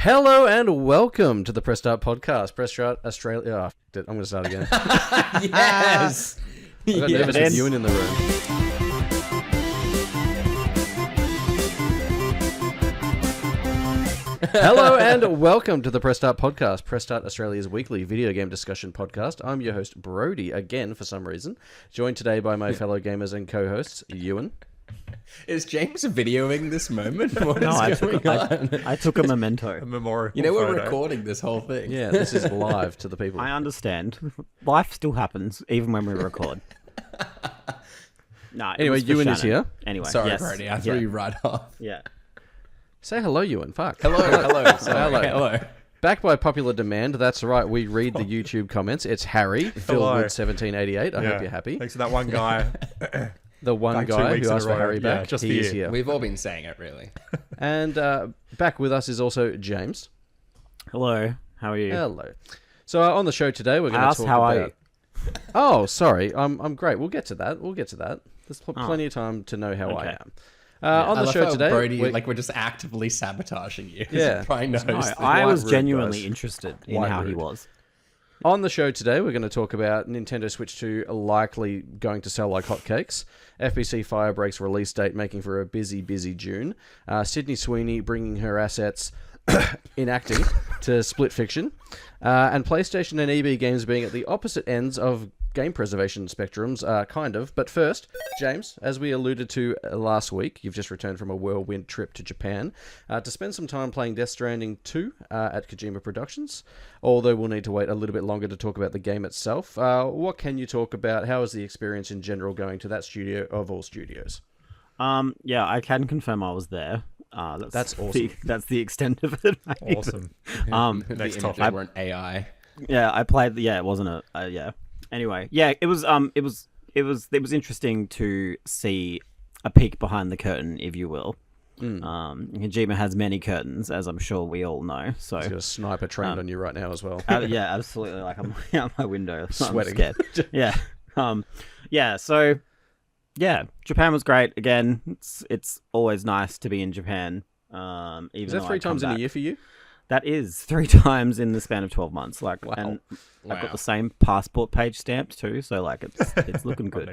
Hello and welcome to the Press Start podcast. Press Start Australia. Oh, I'm going to start again. Yes. I got nervous with Ewan in the room. Hello and welcome to the Press Start podcast. Press Start Australia's weekly video game discussion podcast. I'm your host Brody again for some reason, joined today by my fellow gamers and co-hosts Ewan. Is James videoing this moment? What No, is going on? I took a memento. A memorial You know, we're photo. recording this whole thing. Yeah, this is live to the people. I understand. Life still happens, even when we record. No, Anyway, Ewan is here. Anyway, Sorry, yes. Brody, I threw you right off. Yeah. Say hello, Ewan. Fuck. Hello. Sorry, Hello. hello. Back by popular demand, that's right, we read the YouTube comments. It's Harry, Hello. Philwood1788. I hope you're happy. Thanks to that one guy. The one Like 2 guy weeks who in a asked for row. Harry back. Yeah, just He for is you. here. We've all been saying it, really. And back with us is also James. Hello. How are you? Hello. So on the show today, we're going to Ask talk how about... are you? Oh, sorry. I'm great. We'll get to that. There's plenty of time to know how I Okay. am. On I the love show how today... Brody, we're just actively sabotaging you. Yeah. Brian knows. No, that. I was rude, genuinely guys. interested in Quite how he rude. was. On the show today, we're going to talk about Nintendo Switch 2 likely going to sell like hotcakes, FBC Firebreak's release date making for a busy June, Sydney Sweeney bringing her assets in acting to Split Fiction, and PlayStation and EB games being at the opposite ends of game preservation spectrums, kind of. But first, James, as we alluded to last week, you've just returned from a whirlwind trip to Japan to spend some time playing Death Stranding 2 at Kojima Productions, although we'll need to wait a little bit longer to talk about the game itself. What can you talk about? How is the experience in general going to that studio of all studios? Yeah, I can confirm I was there. That's awesome. That's the extent of it. mate. Awesome. The Next images topic. weren't AI. Yeah, I played. Yeah, it wasn't a. Yeah. Anyway, yeah, it was interesting to see a peek behind the curtain, if you will. Kojima has many curtains, as I'm sure we all know. So He's got a sniper trained on you right now as well. yeah, absolutely. Like I'm out my window, Sweating. I'm scared. Yeah. Yeah. So yeah, Japan was great. Again, it's always nice to be in Japan. Even Is that though 3 I come times in a back. year for you? That is 3 times in the span of 12 months. Like, Wow. and I've Wow. got the same passport page stamped too. So like, it's looking good.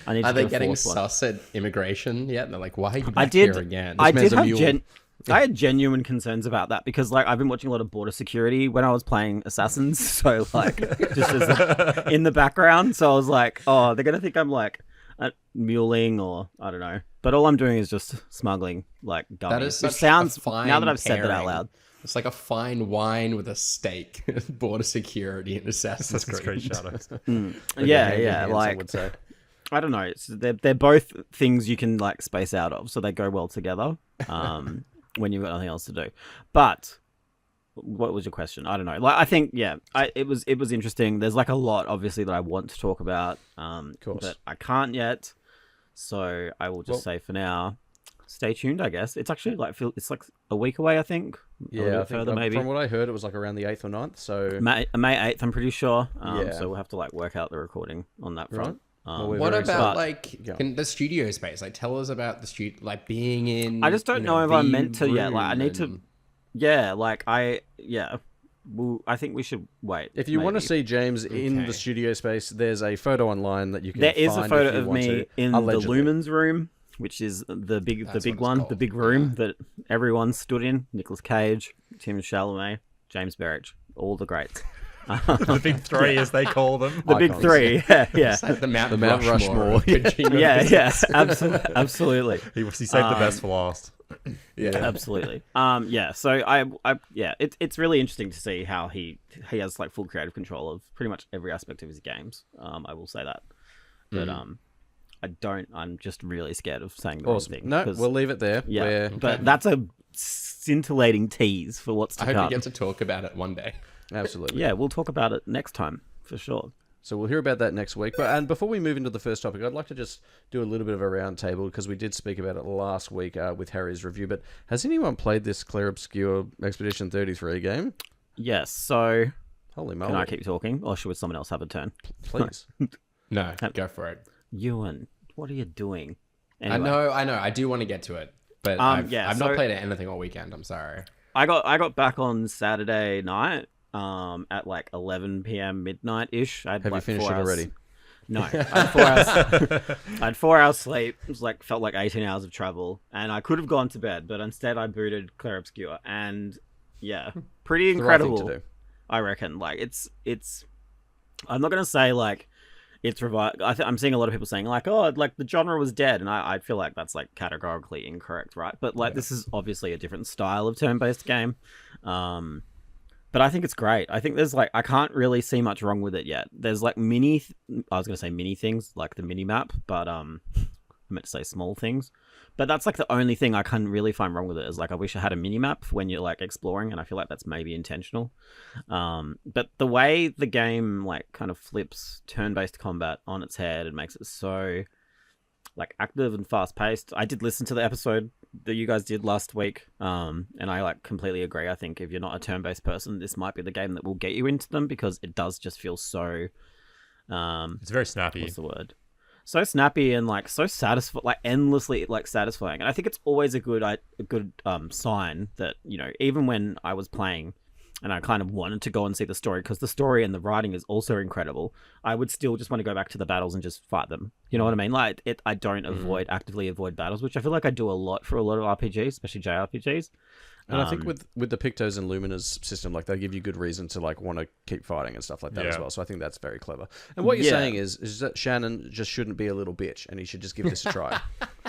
I need to Are they get a getting 4th one. sus at immigration yet? They're like, why are you back I did. here again? I This man's did a have mule. I had genuine concerns about that because like I've been watching a lot of border security when I was playing Assassins. So like just as like, in the background. So I was like, oh, they're gonna think I'm like muling or I don't know. But all I'm doing is just smuggling like gummies. That is Which such sounds a fine now that I've said that out pairing. loud. It's like a fine wine with a steak. Border security and Assassin's Assassin's Creed Shadows. Yeah, Hand in yeah. hand, some Like would say. I don't know. They're both things you can like space out of, so they go well together. When you've got nothing else to do. But what was your question? I don't know. Like I think it was interesting. There's like a lot obviously that I want to talk about. course. But I can't yet. So I will just say for now, stay tuned. I guess it's actually it's like a week away. I think. A little Yeah, I bit think further maybe. from what I heard, it was like around the 8th or 9th. So May 8th, I'm pretty sure. Yeah. So we'll have to like work out the recording on that front. Well, we're What very about excited. like in the studio space? Like, tell us about the studio, like being in. I just don't know if I'm meant to yet. Like, I need to. Yeah, like I think we should wait. If you want to maybe. see James in Okay. the studio space, there's a photo online that you can There is find a photo if you of want me to, in allegedly. the Lumens room, which is the big That's what it's one, called. the big room that everyone stood in. Nicolas Cage, Tim Chalamet, James Berich, all the greats. The big 3, as they call them. The big Icons. 3, yeah. It's like the Mount Mount Rushmore. of Kojima Yeah, business. absolutely. He saved the best for last. Yeah. Absolutely. Yeah. So it's really interesting to see how he has like full creative control of pretty much every aspect of his games. I will say that, but I'm just really scared of saying the Awesome. wrong thing. No, 'cause- we'll leave it there. yeah. We're- But that's a scintillating tease for what's to I hope come. you get to talk about it one day. Absolutely. Yeah, we'll talk about it next time for sure. So we'll hear about that next week. And before we move into the first topic, I'd like to just do a little bit of a round table because we did speak about it last week with Harry's review. But has anyone played this Clair Obscur Expedition 33 game? Yes. So Holy moly. can I keep talking, or should someone else have a turn? Please. No, go for it. Ewan, what are you doing? I know. I do want to get to it, but yeah, I've so- not played anything all weekend. I'm sorry. got back on Saturday night at like 11 p.m. midnight ish. Have you finished it already? No, I had 4 hours. I had 4 hours sleep. It was like felt like 18 hours of travel, and I could have gone to bed, but instead I booted Clair Obscur, and yeah, pretty incredible. The right thing to do. I reckon. Like it's. I'm not gonna say like it's revived. I'm seeing a lot of people saying like, oh, like the genre was dead, and I feel like that's like categorically incorrect, right? But like this is obviously a different style of turn-based game. But I think it's great. I think there's like, I can't really see much wrong with it yet. There's like I was going to say mini things like the mini map, but I meant to say small things. But that's like the only thing I can really find wrong with it is like, I wish I had a mini map when you're like exploring, and I feel like that's maybe intentional. But the way the game like kind of flips turn-based combat on its head and makes it so like active and fast-paced. I did listen to the episode that you guys did last week, and I like completely agree. I think if you're not a turn-based person, this might be the game that will get you into them, because it does just feel so it's very snappy. what's the word? So snappy and like so satisfying, like endlessly like satisfying. And I think it's always a good sign that, you know, even when I was playing and I kind of wanted to go and see the story, because the story and the writing is also incredible, I would still just want to go back to the battles and just fight them. You know what I mean? Like I don't actively avoid battles, which I feel like I do a lot for a lot of RPGs, especially JRPGs. And I think with the Pictos and Lumina's system, like they give you good reason to like want to keep fighting and stuff like that as well. So I think that's very clever. And what you're saying is that Shannon just shouldn't be a little bitch, and he should just give this a try.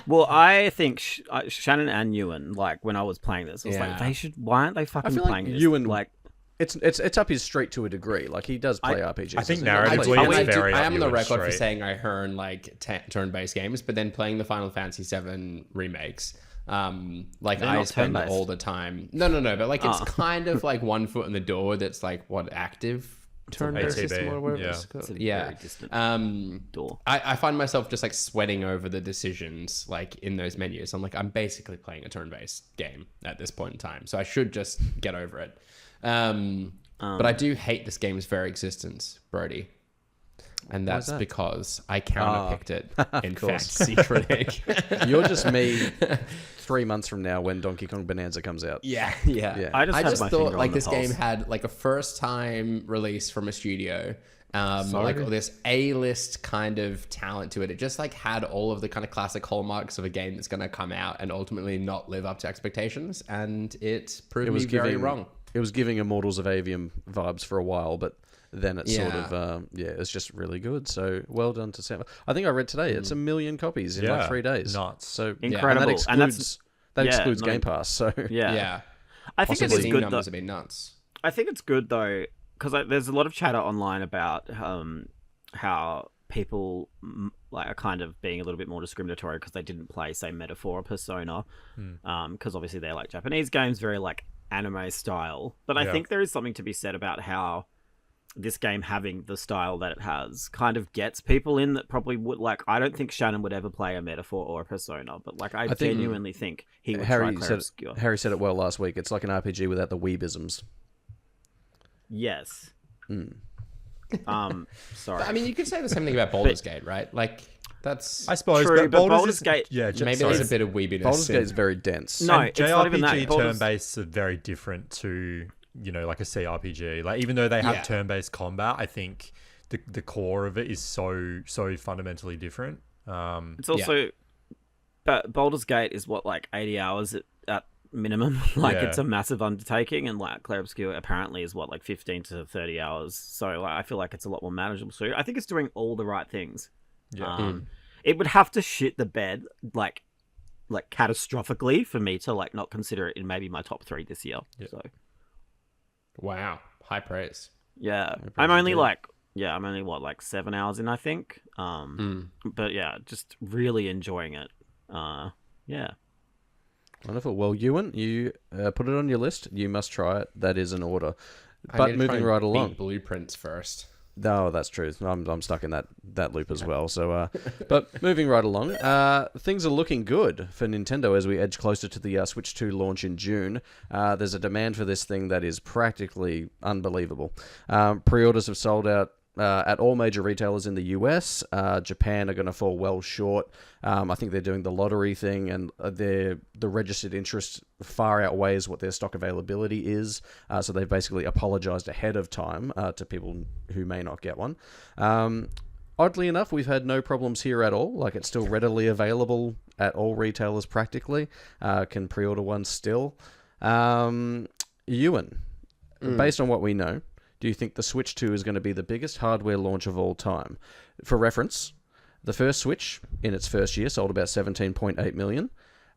Well, I think Shannon and Ewan, like when I was playing this, I was like, they should. Why aren't they fucking playing this? Ewan, like it's up his street to a degree. Like he does play RPGs. I think narratively, it's very. I am on the record straight. for saying I hearn like turn-based games, but then playing the Final Fantasy VII remakes. Like I spend turn-based. all the time. No, but like it's kind of like one foot in the door. That's like what active turn-based ATB, system or whatever yeah. it's called. It's a Yeah. very distant door. I find myself just like sweating over the decisions like in those menus. I'm like, I'm basically playing a turn-based game at this point in time, so I should just get over it. But I do hate this game's very existence, Brody. And that's because I counterpicked it in Fantasy Critic. You're just me 3 months from now when Donkey Kong Bonanza comes out. Yeah. I just thought like this game had like a first time release from a studio. Like this A-list kind of talent to it. It just like had all of the kind of classic hallmarks of a game that's going to come out and ultimately not live up to expectations. And it proved me very wrong. It was giving Immortals of Avium vibes for a while, but then it sort of, it's just really good. So well done to Sam. I think I read today it's 1 million copies in like 3 days. Nuts. So incredible. And that excludes Game Pass. So yeah. I think Possibly it's good numbers though. have been nuts. I think it's good though, because there's a lot of chatter online about how people like are kind of being a little bit more discriminatory because they didn't play, say, Metaphor or Persona, because obviously they're like Japanese games, very like anime style. But I think there is something to be said about how this game having the style that it has kind of gets people in that probably would like. I don't think Shannon would ever play a Metaphor or a Persona, but like I genuinely think he would try Clair Obscur. Harry said it well last week. It's like an RPG without the weebisms. Yes. Sorry. I mean, you could say the same thing about Baldur's Gate, right? Like that's I suppose, true, but Baldur's Gate. Yeah, maybe there's a bit of weebiness. Baldur's Gate is very dense. No, and it's not even that. JRPG turn-based are very different to, you know, like a CRPG. Like even though they have turn-based combat, I think the core of it is so fundamentally different. It's also, but Baldur's Gate is what, like 80 hours at minimum. Like it's a massive undertaking, and like Clair Obscur apparently is what, like 15 to 30 hours. So like I feel like it's a lot more manageable. So I think it's doing all the right things. It would have to shit the bed like catastrophically for me to like not consider it in maybe my top 3 this year. So wow, high praise. Yeah, I'm only like like 7 hours in, I think. But yeah, just really enjoying it. Yeah. Wonderful. Well, Ewan, you put it on your list. You must try it. That is an order. But moving right along. Blueprints first. No, that's true. I'm stuck in that loop as well. So, but moving right along, things are looking good for Nintendo as we edge closer to the Switch 2 launch in June. There's a demand for this thing that is practically unbelievable. Pre-orders have sold out at all major retailers in the US. Japan are going to fall well short. I think they're doing the lottery thing, and the registered interest far outweighs what their stock availability is. So they've basically apologized ahead of time to people who may not get one. Oddly enough, we've had no problems here at all. Like, it's still readily available at all retailers practically. Can pre-order one still. Ewan, based on what we know, do you think the Switch 2 is going to be the biggest hardware launch of all time? For reference, the first Switch, in its first year, sold about 17.8 million.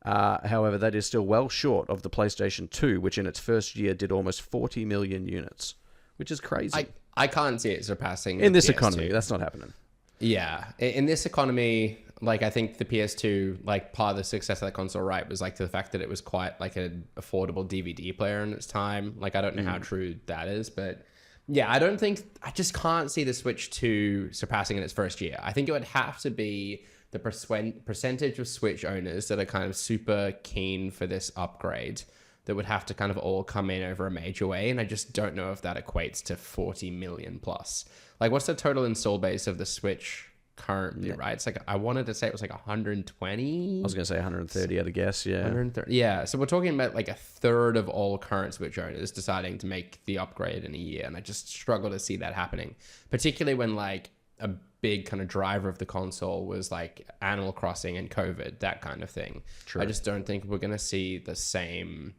However, that is still well short of the PlayStation 2, which in its first year did almost 40 million units, which is crazy. I can't see it surpassing in the this PS2. economy, that's not happening. Yeah, in this economy, like, I think the PS2, like, part of the success of that console, right, was like the fact that it was quite like an affordable DVD player in its time. Like, I don't know how true that is, but yeah, I just can't see the Switch 2 surpassing in its first year. I think it would have to be the percentage of Switch owners that are kind of super keen for this upgrade that would have to kind of all come in over a major way. And I just don't know if that equates to 40 million plus. Like, what's the total install base of the Switch currently, right? It's like, I wanted to say it was like 120. I was going to say 130 at a guess, yeah. 130. Yeah, so we're talking about like a third of all current Switch owners deciding to make the upgrade in a year. And I just struggle to see that happening, particularly when like a big kind of driver of the console was like Animal Crossing and COVID, that kind of thing. True. I just don't think we're going to see the same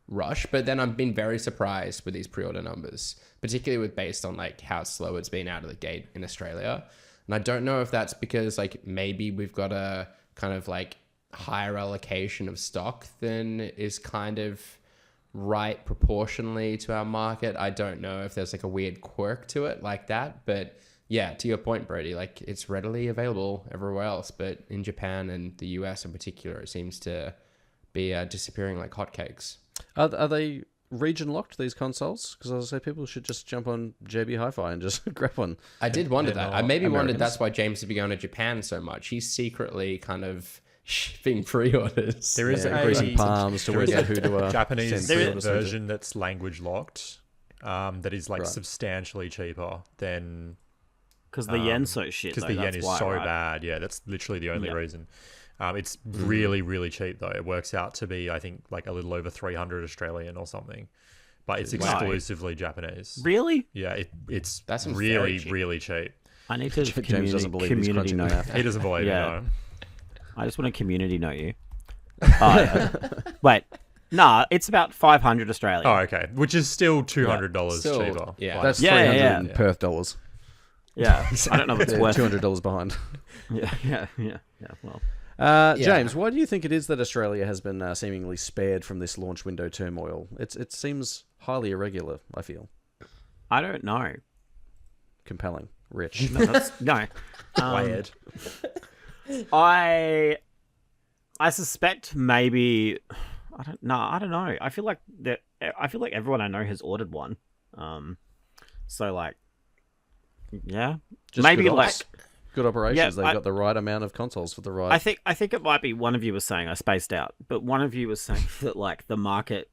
rush. But then I've been very surprised with these pre-order numbers, particularly with based on like how slow it's been out of the gate in Australia. And I don't know if that's because like maybe we've got a kind of like higher allocation of stock than is kind of right proportionally to our market. I don't know if there's like a weird quirk to it like that. But yeah, to your point, Brody, like, it's readily available everywhere else. But in Japan and the US in particular, it seems to be disappearing like hotcakes. Are they region locked, these consoles? Because I was say people should just jump on JB Hi-Fi and just grab one. I did wonder that. I maybe Americans. wondered that's why James would be going to Japan so much. He's secretly kind of shipping pre-orders. There is greasing palms to work out who to Japanese send pre-orders version that's language locked. That is like substantially cheaper than because the yen's so shit. Because the yen is so bad. Yeah, that's literally the only reason. It's really, really cheap though. It works out to be, I think, like a little over 300 Australian or something, but it's exclusively Japanese. Really? Yeah, it's That's really, cheap. really cheap. I need to James doesn't believe he's crunching the math. He doesn't believe it. No. I just want to community note you. Wait, nah, it's about 500 Australian. Oh, okay, which is still $200 cheaper. Yeah. That's Yeah, 300 yeah. in Perth dollars. Yeah, I don't know if it's They're worth. $200 behind. Yeah. Well, James, why do you think it is that Australia has been seemingly spared from this launch window turmoil? It seems highly irregular, I feel. I don't know. Compelling. Rich. No. Weird. I suspect maybe I don't know. I feel like everyone I know has ordered one. So like, yeah, Just maybe good like ops. Good operations. They've got the right amount of consoles for the right. I think it might be one of you was saying I spaced out, but one of you was saying that like the market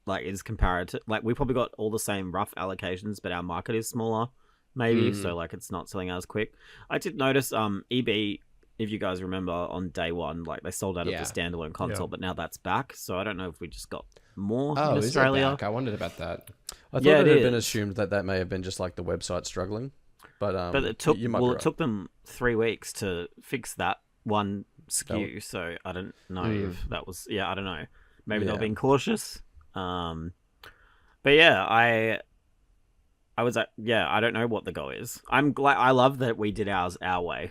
like is comparative. Like we probably got all the same rough allocations, but our market is smaller, maybe. So like it's not selling as quick. I did notice EB. If you guys remember, on day one, like they sold out of the standalone console, but now that's back. So I don't know if we just got more in Australia. Is it back? I wondered about that. I thought it had been assumed that may have been just like the website struggling, but it took it took them 3 weeks to fix that one SKU. So I don't know if that was I don't know. Maybe they were being cautious. But yeah, I was like, I don't know what the go is. I'm glad. I love that we did ours our way.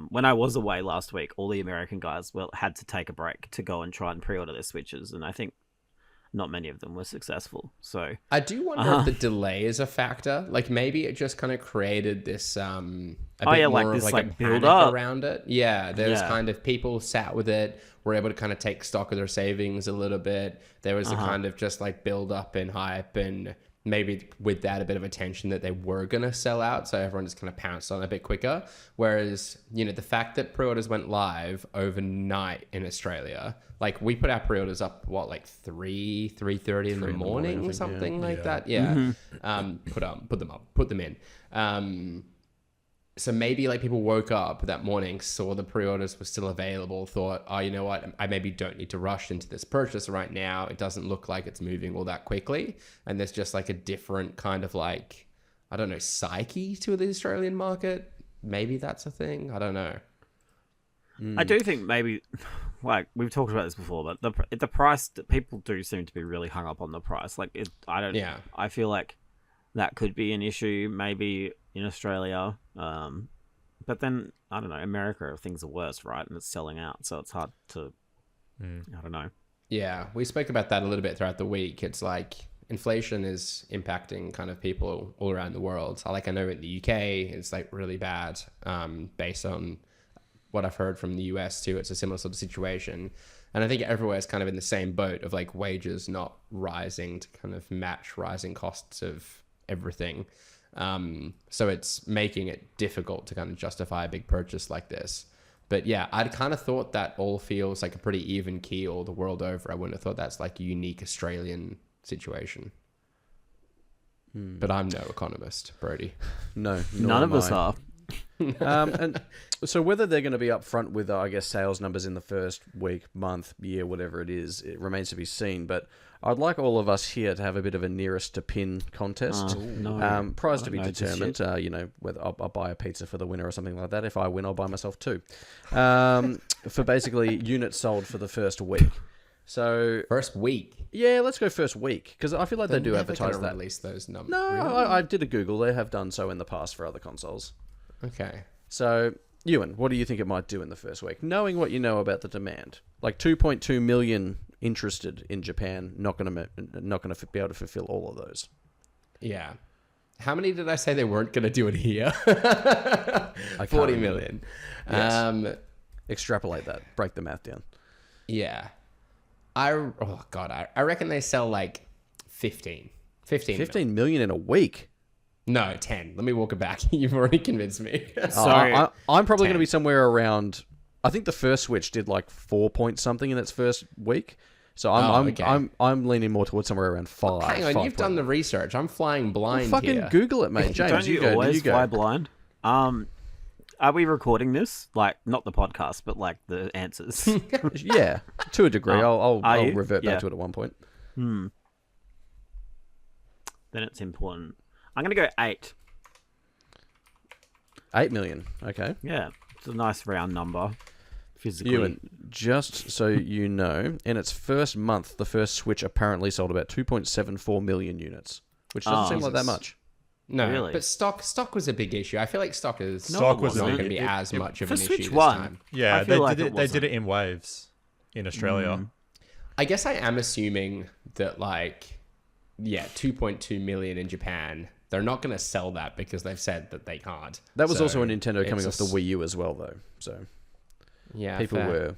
When I was away last week, all the American guys had to take a break to go and try and pre-order their Switches, and I think not many of them were successful. So I do wonder if the delay is a factor. Like maybe it just kind of created this a bit more of like a build panic up around it. Yeah, there's kind of people sat with it, were able to kind of take stock of their savings a little bit. There was a kind of just like build up and hype, and maybe with that a bit of attention that they were going to sell out, so everyone just kind of pounced on it a bit quicker. Whereas, the fact that pre-orders went live overnight in Australia, like we put our pre-orders up, like 3:30 in the morning or something like that. Yeah. Put them in. So maybe like people woke up that morning, saw the pre-orders were still available, thought, oh, you know what? I maybe don't need to rush into this purchase right now. It doesn't look like it's moving all that quickly. And there's just like a different kind of like, I don't know, psyche to the Australian market. Maybe that's a thing. I don't know. I do think maybe, like we've talked about this before, but the price, people do seem to be really hung up on the price. Like I feel like that could be an issue maybe in Australia. But then I don't know, America, things are worse, right? And it's selling out, so it's hard to, I don't know. Yeah, we spoke about that a little bit throughout the week. It's like inflation is impacting kind of people all around the world. So like I know in the UK, it's like really bad, based on what I've heard from the US too. It's a similar sort of situation. And I think everywhere is kind of in the same boat of like wages not rising to kind of match rising costs of everything. So it's making it difficult to kind of justify a big purchase like this. But yeah, I'd kind of thought that all feels like a pretty even keel the world over. I wouldn't have thought that's like a unique Australian situation. But I'm no economist, Brody. No, None of us are. And so whether they're going to be upfront with, I guess, sales numbers in the first week, month, year, whatever it is, it remains to be seen. But I'd like all of us here to have a bit of a nearest to pin contest. Prize to be determined. You know, whether I'll buy a pizza for the winner or something like that. If I win, I'll buy myself two. For basically units sold for the first week. So First week. Yeah, let's go first week, because I feel like they do advertise that. Release those numbers. No, really? I did a Google. They have done so in the past for other consoles. Okay. So, Ewan, what do you think it might do in the first week? Knowing what you know about the demand, like 2.2 million interested in Japan, not going to be able to fulfill all of those. Yeah. How many did I say they weren't going to do it here? 40 million. Yes. Extrapolate that. Break the math down. Yeah. I reckon they sell like 15 million in a week. No, 10. Let me walk it back. You've already convinced me. Sorry. I'm probably 10. going to be somewhere around, I think the first Switch did like 4 point something in its first week. So I'm leaning more towards somewhere around 5. Hang on, you've done the research. I'm flying blind fucking here. Google it, mate. James, Don't you always fly blind? Are we recording this? Like, not the podcast, but like the answers. Yeah, to a degree. I'll you? revert Yeah. back to it at one point. Then it's important. I'm going to go 8. 8 million. Okay. Yeah, it's a nice round number. Physically. Ewan, just so you know, in its first month, the first Switch apparently sold about 2.74 million units, which doesn't seem like that much. No, Really? but stock was a big issue. I feel like stock was was not a going big- to be as much of for an Switch issue this 1. time. Yeah, I feel like they did it in waves in Australia. I guess I am assuming that 2.2 million in Japan. They're not going to sell that because they've said that they can't. That was So also a Nintendo coming off it's the Wii U as well, though. So Yeah, people were,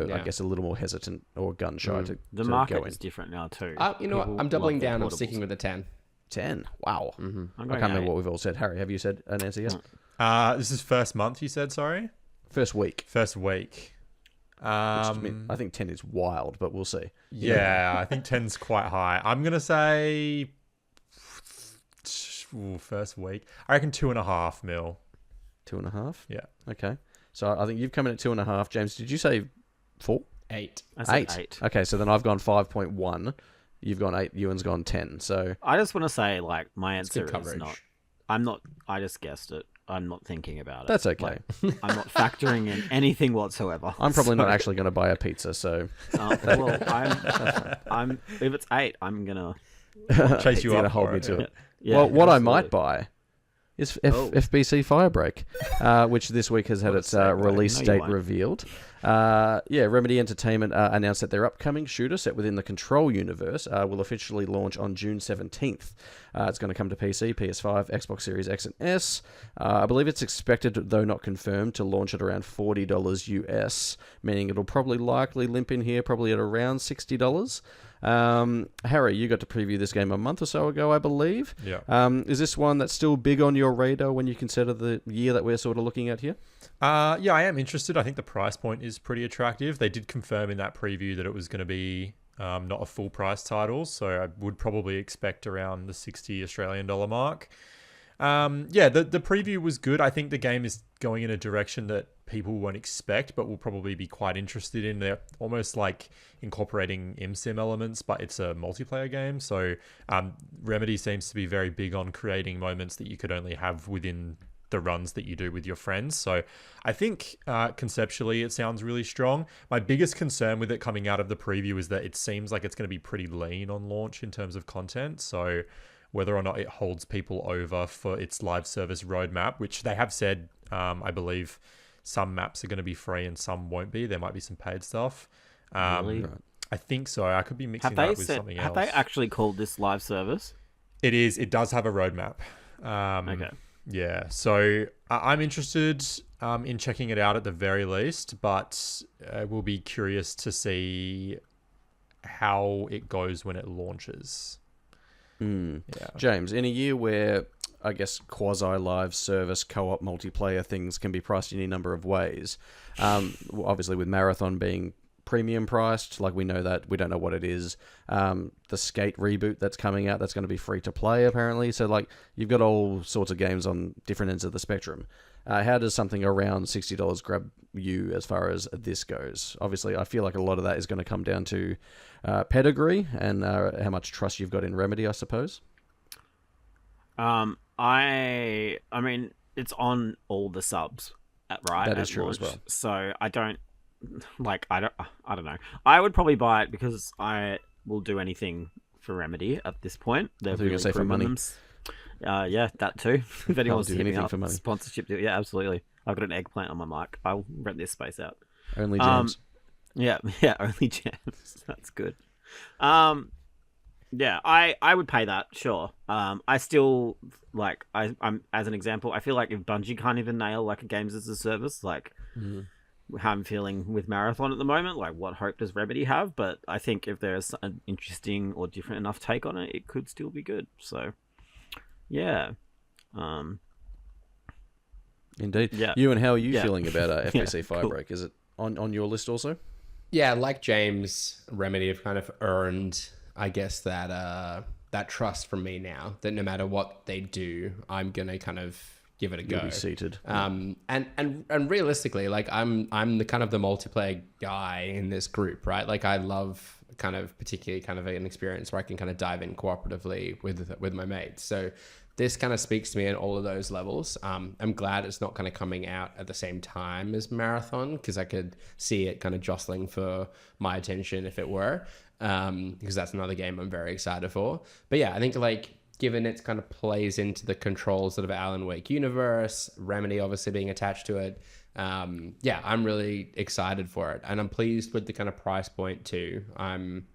Yeah. I guess, a little more hesitant or gun shy to The to market go in. is different now too. You know what? People I'm doubling love their down. I'm portables. sticking with the 10. 10. Wow. I'm I going can't remember 8. what we've all said. Harry, have you said an answer yet? This is first month, you said, sorry? First week. First week. I think 10 is wild, but we'll see. Yeah, I think 10's quite high. I'm going to say first week. I reckon 2.5 mil. 2.5? Yeah. Okay. So I think you've come in at 2.5. James, did you say 4? 8. I said 8. Okay, so then I've gone 5.1. You've gone 8. Ewan's gone 10. So I just want to say, like, my It's good answer is coverage. not. I just guessed it. I'm not thinking about it. that's okay. Like, I'm not factoring in anything whatsoever. I'm probably not actually going to buy a pizza, so Well, I'm. If it's 8, I'm gonna. Chase you you're going to up hold for me it. to it. Yeah, Well, what I absolutely. might buy is FBC Firebreak, which this week has had its release No, you date won't. revealed. Remedy Entertainment announced that their upcoming shooter set within the Control universe will officially launch on June 17th. It's going to come to PC, PS5, Xbox Series X and S. I believe it's expected, though not confirmed, to launch at around $40 US, meaning it'll probably likely limp in here probably at around $60. Harry, you got to preview this game a month or so ago, I believe. Yeah. Is this one that's still big on your radar when you consider the year that we're sort of looking at here? Yeah, I am interested. I think the price point is pretty attractive. They did confirm in that preview that it was going to be not a full price title, so I would probably expect around the $60 Australian mark. Yeah, the preview was good. I think the game is going in a direction that people won't expect, but will probably be quite interested in. They're almost like incorporating ImSim elements, but it's a multiplayer game. So Remedy seems to be very big on creating moments that you could only have within the runs that you do with your friends. So I think conceptually it sounds really strong. My biggest concern with it coming out of the preview is that it seems like it's going to be pretty lean on launch in terms of content. So whether or not it holds people over for its live service roadmap, which they have said, I believe some maps are going to be free and some won't be. There might be some paid stuff. Really? I think so. I could be mixing that up with something else. Have they actually called this live service? It is. It does have a roadmap. Okay. Yeah, so I'm interested in checking it out at the very least, but I will be curious to see how it goes when it launches. Yeah. Yeah. James, in a year where I guess quasi-live service co-op multiplayer things can be priced in any number of ways, obviously with Marathon being premium priced, like we know that, we don't know what it is. The Skate reboot that's coming out, that's going to be free to play apparently. So like you've got all sorts of games on different ends of the spectrum. How does something around $60 grab you as far as this goes? Obviously, I feel like a lot of that is going to come down to pedigree and how much trust you've got in Remedy, I suppose. I mean, it's on all the subs, right? That is true as well. So I don't know. I would probably buy it because I will do anything for Remedy at this point. They're going to say for money. Yeah, that too. If anyone's do anything for money. Sponsorship deal, yeah, absolutely. I've got an eggplant on my mic. I'll rent this space out. Only James. Yeah, only James. That's good. Yeah, I would pay that, sure. I still I'm as an example, I feel like if Bungie can't even nail like a games as a service, like how I'm feeling with Marathon at the moment, like what hope does Remedy have? But I think if there's an interesting or different enough take on it, it could still be good. So yeah. Indeed. Yeah. You, and how are you feeling about FBC Firebreak? Cool. Is it on your list also? Yeah, like James, Remedy have kind of earned, I guess, that trust from me now, that no matter what they do, I'm gonna kind of give it a go. You'll be seated. And realistically, like I'm the kind of the multiplayer guy in this group, right? Like I love kind of particularly kind of an experience where I can kind of dive in cooperatively with my mates. So this kind of speaks to me on all of those levels. I'm glad it's not kind of coming out at the same time as Marathon, because I could see it kind of jostling for my attention if it were, because that's another game I'm very excited for. But yeah, I think like given it kind of plays into the controls of Alan Wake universe, Remedy obviously being attached to it, yeah, I'm really excited for it. And I'm pleased with the kind of price point too. I'm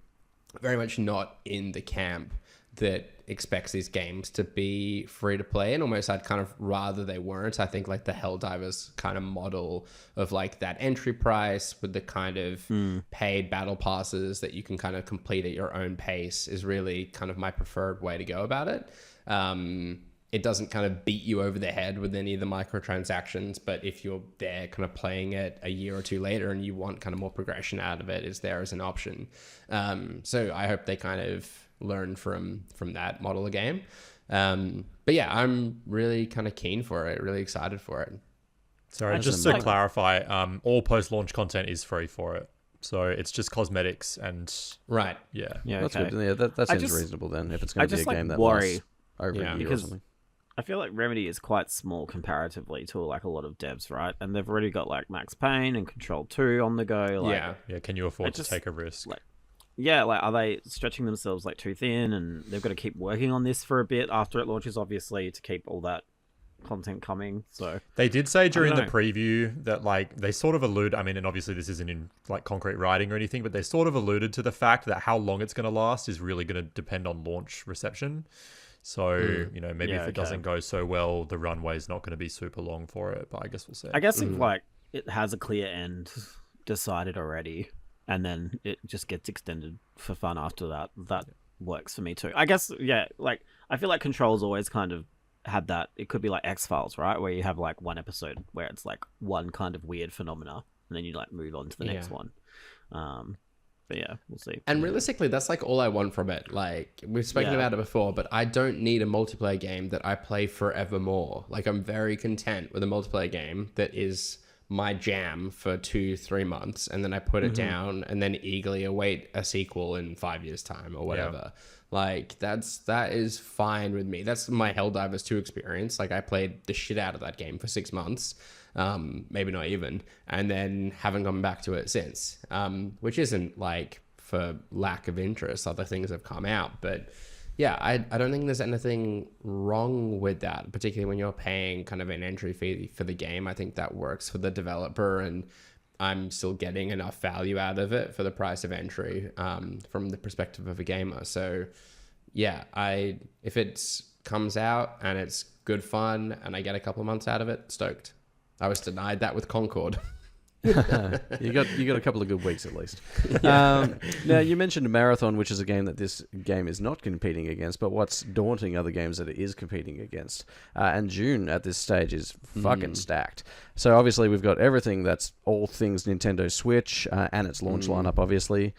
very much not in the camp that expects these games to be free to play, and almost I'd kind of rather they weren't. I think like the Helldivers kind of model of like that entry price with the kind of paid battle passes that you can kind of complete at your own pace is really kind of my preferred way to go about it. It doesn't kind of beat you over the head with any of the microtransactions, but if you're there kind of playing it a year or two later and you want kind of more progression out of it, it's there as an option. So I hope they kind of learn from that model of game. But yeah, I'm really kind of keen for it, really excited for it. Sorry, just to clarify, all post-launch content is free for it. So it's just cosmetics and... Right. Yeah. Yeah, That's okay. good. Yeah, that seems reasonable then, if it's going to be a game that lasts over a year or because something. I feel like Remedy is quite small comparatively to like a lot of devs, right? And they've already got like Max Payne and Control 2 on the go. Like, yeah. Can you afford to take a risk? Like, are they stretching themselves like too thin, and they've got to keep working on this for a bit after it launches, obviously, to keep all that content coming? So they did say during the preview that like they sort of allude, I mean, and obviously this isn't in like concrete writing or anything, but they sort of alluded to the fact that how long it's going to last is really going to depend on launch reception. So, you know, maybe if it doesn't go so well, the runway is not going to be super long for it, but I guess we'll see. I guess if like it has a clear end decided already, and then it just gets extended for fun after that, that works for me too. I guess, yeah, like I feel like Control's always kind of had that. It could be like X-Files, right? Where you have like one episode where it's like one kind of weird phenomena, and then you like move on to the next one. But yeah, we'll see. And realistically, that's like all I want from it. Like, we've spoken about it before, but I don't need a multiplayer game that I play forevermore. Like, I'm very content with a multiplayer game that is my jam for 2-3 months, and then I put it down and then eagerly await a sequel in 5 years' time or whatever. Like, that is fine with me. That's my Helldivers 2 experience. Like, I played the shit out of that game for 6 months. Maybe not even, and then haven't gone back to it since, which isn't like for lack of interest. Other things have come out, but yeah, I don't think there's anything wrong with that, particularly when you're paying kind of an entry fee for the game. I think that works for the developer, and I'm still getting enough value out of it for the price of entry, from the perspective of a gamer. So yeah, if it comes out and it's good fun and I get a couple of months out of it, stoked. I was denied that with Concord. You got a couple of good weeks at least. Now, you mentioned Marathon, which is a game that this game is not competing against, but what's daunting are the games that it is competing against. And June at this stage is fucking stacked. So obviously we've got everything that's all things Nintendo Switch, and its launch lineup, obviously.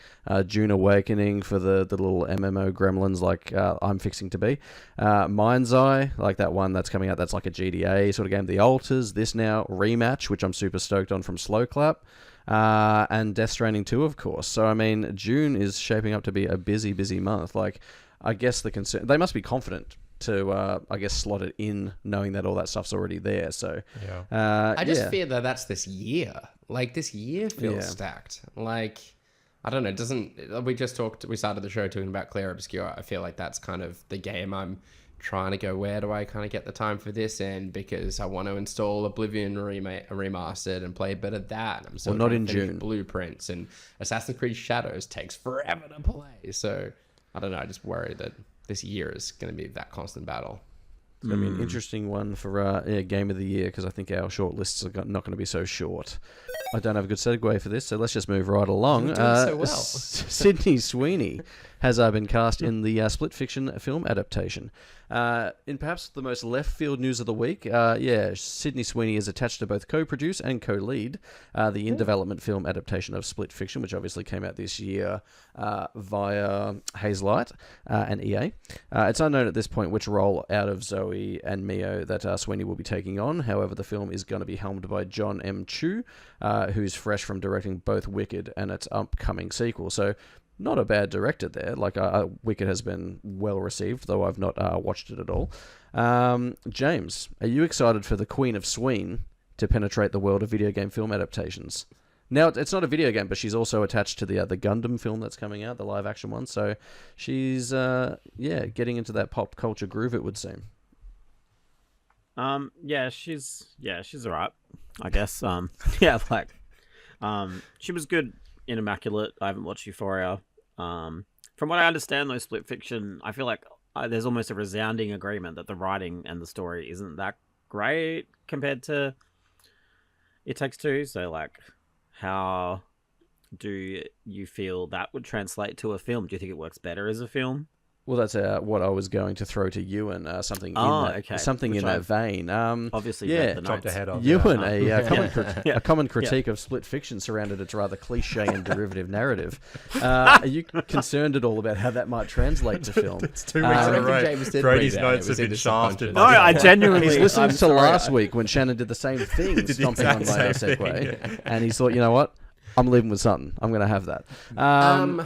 June Awakening for the little MMO gremlins like I'm fixing to be. Mind's Eye, like that one that's coming out, that's like a GDA sort of game. The Alters, This Now, Rematch, which I'm super stoked on from Slow Clap, and Death Stranding 2, of course. So, I mean, June is shaping up to be a busy, busy month. Like, I guess they must be confident to, slot it in, knowing that all that stuff's already there. So, I just fear that that's this year. Like, this year feels stacked. Like, I don't know. We started the show talking about Clair Obscur. I feel like that's kind of the game I'm trying to go, where do I kind of get the time for this in, because I want to install Oblivion remastered and play a bit of that. I'm still not in finish June. Blueprints, and Assassin's Creed Shadows takes forever to play. So I don't know. I just worry that this year is going to be that constant battle. It's going to be an interesting one for Game of the Year, because I think our short lists are not going to be so short. I don't have a good segue for this, so let's just move right along. You're doing so well. Sydney Sweeney has been cast in the split fiction film adaptation. In perhaps the most left field news of the week, Sydney Sweeney is attached to both co-produce and co-lead the in-development film adaptation of Split Fiction, which obviously came out this year via Hazelight and EA. It's unknown at this point which role out of Zoe and Mio that Sweeney will be taking on. However, the film is going to be helmed by John M. Chu, who's fresh from directing both Wicked and its upcoming sequel. So, not a bad director there. Like, Wicked has been well received, though I've not watched it at all. James, are you excited for the Queen of Sween to penetrate the world of video game film adaptations? Now, it's not a video game, but she's also attached to the Gundam film that's coming out, the live action one. So she's getting into that pop culture groove, it would seem. She's alright, I guess. She was good in Immaculate. I haven't watched Euphoria. From what I understand, though, Split Fiction, I feel like there's almost a resounding agreement that the writing and the story isn't that great compared to It Takes Two. So, like, how do you feel that would translate to a film? Do you think it works better as a film? Well, that's what I was going to throw to Ewan, something in that vein. Obviously, read the Dropped notes. ahead of Ewan, a common critique of Split Fiction surrounded its rather cliche and derivative narrative. Are you concerned at all about how that might translate to film? It's 2 weeks in a row. James did Brady's read that. notes It was have been in shafted. No, I genuinely... He's listening I'm to sorry. last week when Shannon did the same thing, Did the stomping on exact my same segue, and he thought, you know what? I'm leaving with something. I'm going to have that. I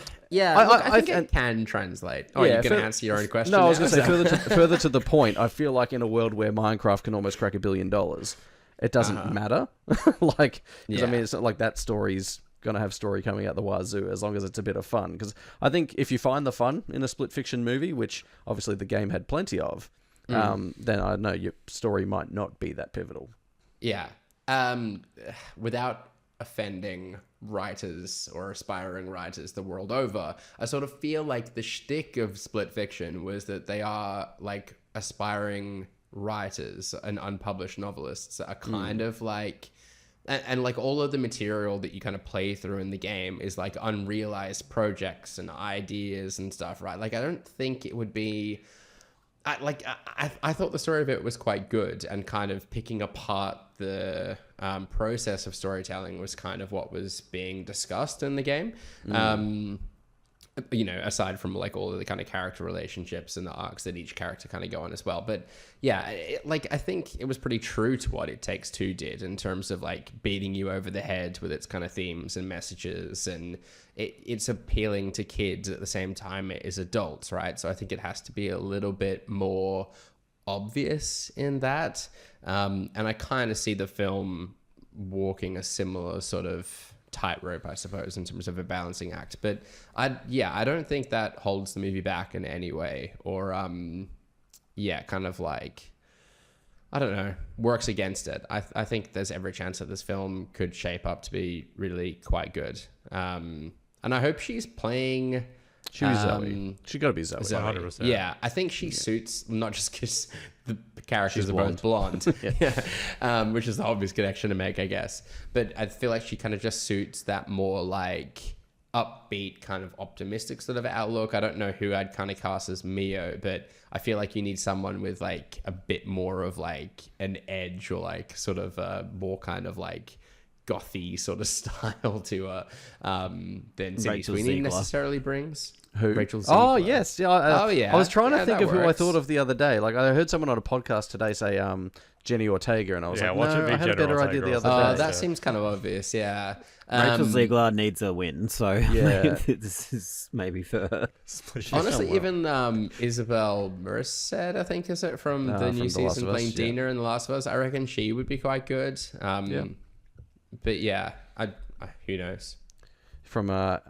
think it can translate. Oh, you're going to answer your own question? No, I was now? going to say, further to the point, I feel like in a world where Minecraft can almost crack $1 billion, it doesn't matter. I mean, it's not like that story's going to have story coming out the wazoo, as long as it's a bit of fun. Because I think if you find the fun in a split fiction movie, which obviously the game had plenty of, then I know your story might not be that pivotal. Yeah. Without offending writers or aspiring writers the world over, I sort of feel like the shtick of Split Fiction was that they are like aspiring writers and unpublished novelists that are kind of like, and like all of the material that you kind of play through in the game is like unrealized projects and ideas and stuff, right? Like, I don't think it would be I thought the story of it was quite good, and kind of picking apart the process of storytelling was kind of what was being discussed in the game. Aside from like all of the kind of character relationships and the arcs that each character kind of go on as well. But yeah, I think it was pretty true to what It Takes Two did in terms of like beating you over the head with its kind of themes and messages, and it's appealing to kids at the same time it is adults, right? So I think it has to be a little bit more obvious in that. And I kind of see the film walking a similar sort of tightrope, I suppose, in terms of a balancing act. But I don't think that holds the movie back in any way, or kind of like, I don't know, works against it. I think there's every chance that this film could shape up to be really quite good. And I hope she's playing. She was Zoe. She got to be Zoe. 100%. Yeah, I think she suits, not just because the characters She's are both blonde, which is the obvious connection to make, I guess. But I feel like she kind of just suits that more like upbeat, kind of optimistic sort of outlook. I don't know who I'd kind of cast as Mio, but I feel like you need someone with like a bit more of like an edge, or like sort of more kind of like gothy sort of style to than Sydney Sweeney necessarily brings. Who? Rachel Ziegler. Oh yes, yeah. I was trying to think of who I works. thought of the other day. Like I heard someone on a podcast today say Jenny Ortega, and I was like, watch it no, be I had a Jenna better idea Ortega the or other day. That seems kind of obvious, yeah. Rachel Ziegler needs a win, so Yeah. this is maybe for her. Honestly, even Isabel Merced, I think, is it, from the from new The Last season of Us, playing yeah. Dina in The Last of Us, I reckon she would be quite good. But yeah, I who knows? From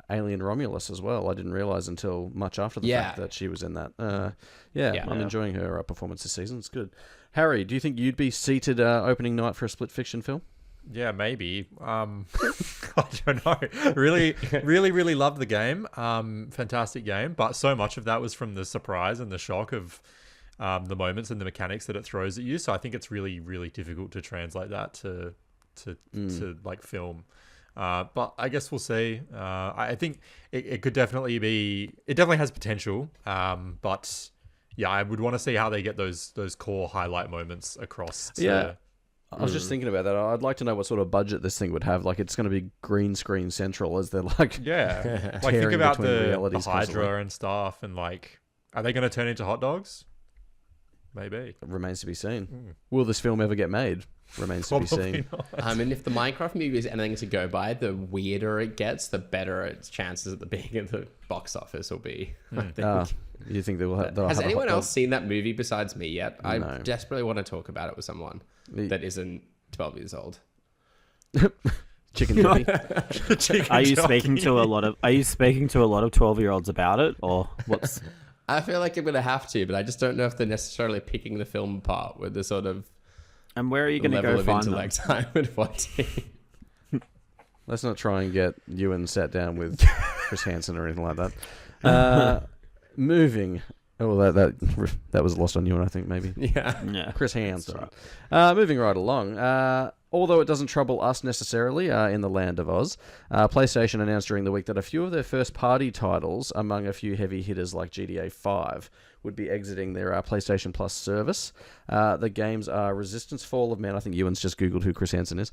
Alien Romulus as well. I didn't realize until much after the fact that she was in that. I'm enjoying her performance this season. It's good. Harry, do you think you'd be seated opening night for a split fiction film? Yeah, maybe. I don't know. Really, really, really loved the game. Fantastic game. But so much of that was from the surprise and the shock of the moments and the mechanics that it throws at you. So I think it's really, really difficult to translate that to like film. But I guess we'll see. I think it could definitely be. It definitely has potential. But yeah, I would want to see how they get those core highlight moments across. I was just thinking about that. I'd like to know what sort of budget this thing would have. Like, it's going to be green screen central, as they're like, like think tearing about between the realities Hydra constantly. and stuff, and like, are they going to turn into hot dogs? Maybe. It remains to be seen. Will this film ever get made? Remains to be Probably seen. not. And if the Minecraft movie is anything to go by, the weirder it gets, the better its chances at the being at the box office will be. I think. You think they will have? Has have a anyone hot else seen that movie besides me yet? I No. desperately want to talk about it with someone that isn't 12 years old. chicken jockey? Are you speaking to a lot of 12-year-olds about it, or what's? I feel like I'm going to have to, but I just don't know if they're necessarily picking the film apart with the sort of And where are you going to level go of find them? intellect I would want to. Let's not try and get Ewan sat down with Chris Hansen or anything like that. Moving. Oh, that was lost on Ewan, I think, maybe. Yeah. Yeah, Chris Hansen. Moving right along. Although it doesn't trouble us necessarily in the land of Oz, PlayStation announced during the week that a few of their first-party titles, among a few heavy hitters like GTA 5, would be exiting their PlayStation Plus service. The games are Resistance: Fall of Man. I think Ewan's just Googled who Chris Hansen is.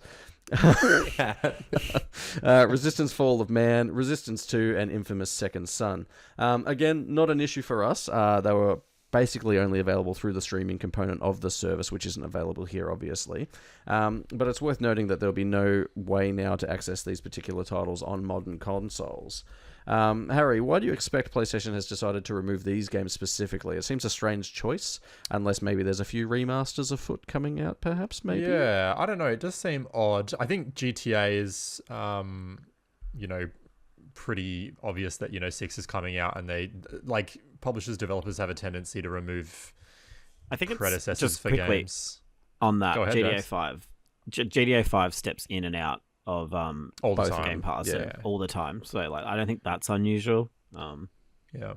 Resistance: Fall of Man, Resistance 2, and Infamous Second Son. Again, not an issue for us. They were basically only available through the streaming component of the service, which isn't available here, obviously. But it's worth noting that there'll be no way now to access these particular titles on modern consoles. Harry, why do you expect PlayStation has decided to remove these games specifically? It seems a strange choice, unless maybe there's a few remasters afoot coming out, perhaps, maybe? Yeah, I don't know. It does seem odd. I think GTA is, pretty obvious that, 6 is coming out, and they, like, publishers, developers have a tendency to remove I think it's predecessors just for quickly games. on that. Go ahead, GTA James. 5, GTA 5 steps in and out of All the both time. Game Pass Yeah. all the time. So like, I don't think that's unusual. Yeah.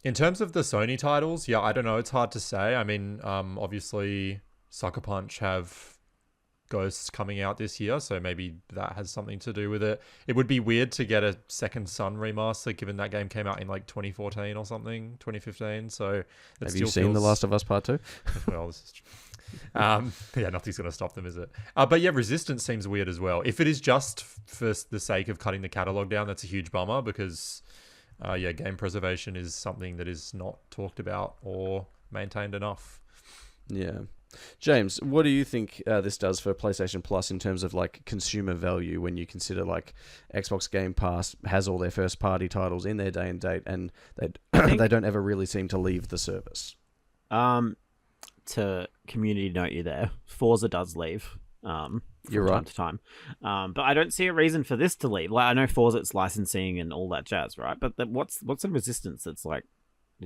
In terms of the Sony titles, yeah, I don't know. It's hard to say. I mean, obviously, Sucker Punch have Ghosts coming out this year, so maybe that has something to do with it. It would be weird to get a Second Son remaster, given that game came out in like 2014 or something, 2015. So have you seen The Last of Us Part 2? Well, this is true. Yeah, nothing's going to stop them, is it? But yeah, Resistance seems weird as well. If it is just for the sake of cutting the catalog down, that's a huge bummer because, yeah, game preservation is something that is not talked about or maintained enough. Yeah. James, what do you think this does for PlayStation Plus in terms of like consumer value when you consider like Xbox Game Pass has all their first party titles in their day and date and they don't ever really seem to leave the service? To community note you there, Forza does leave from You're time right. to time. But I don't see a reason for this to leave. Like I know Forza, it's licensing and all that jazz, right? But what's the Resistance that's like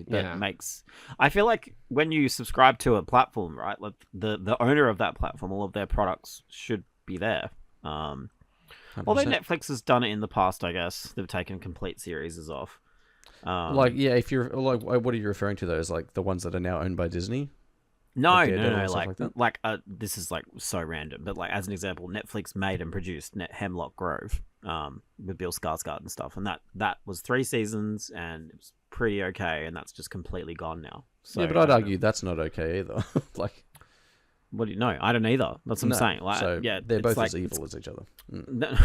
that makes... I feel like when you subscribe to a platform, right, like the owner of that platform, all of their products should be there. Although 100%. Netflix has done it in the past, I guess they've taken complete series off. Like, yeah, if you're like, what are you referring to those? Like the ones that are now owned by Disney? No, Like no, Daredevil no. and stuff Like, like that? this is like so random, but like as an example, Netflix made and produced Hemlock Grove, with Bill Skarsgård and stuff, and that was 3 seasons and it was pretty okay, and that's just completely gone now. So, Yeah, but I'd argue that's not okay either. Like, what do you know? I don't either. That's what I'm saying. Like, so yeah, they're it's both like, as evil as each other. No,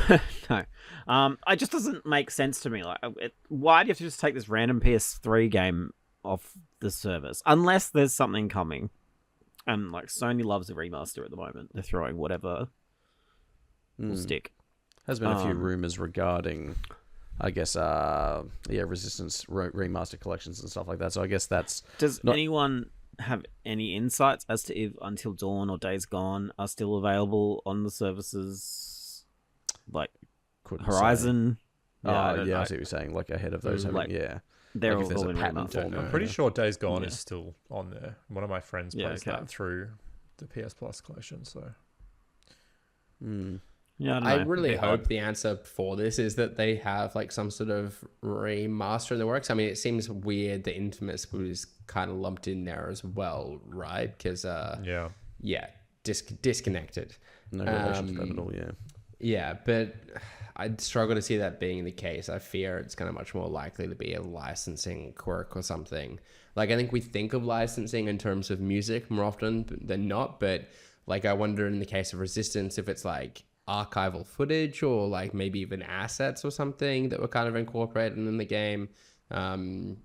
no. It just doesn't make sense to me. Like, why do you have to just take this random PS3 game off the service unless there's something coming? And like Sony loves a remaster at the moment. They're throwing whatever will stick. Has been a few rumors regarding, I guess, Resistance remaster collections and stuff like that. So I guess that's... Does anyone have any insights as to if Until Dawn or Days Gone are still available on the services? Like Horizon? I see what you're saying. Like ahead of those, like, yeah. They're Like all if there's a been patent remastered. for them. I'm pretty sure Days Gone is still on there. One of my friends plays okay. that through the PS Plus collection, so... Yeah, I really hope the answer for this is that they have like some sort of remaster in the works. I mean, it seems weird that Infamous was kind of lumped in there as well, right? Because disconnected. No relation to that at all, yeah. Yeah, but I'd struggle to see that being the case. I fear it's kind of much more likely to be a licensing quirk or something. Like, I think we think of licensing in terms of music more often than not, but like, I wonder in the case of Resistance if it's like archival footage or like maybe even assets or something that were kind of incorporated in the game.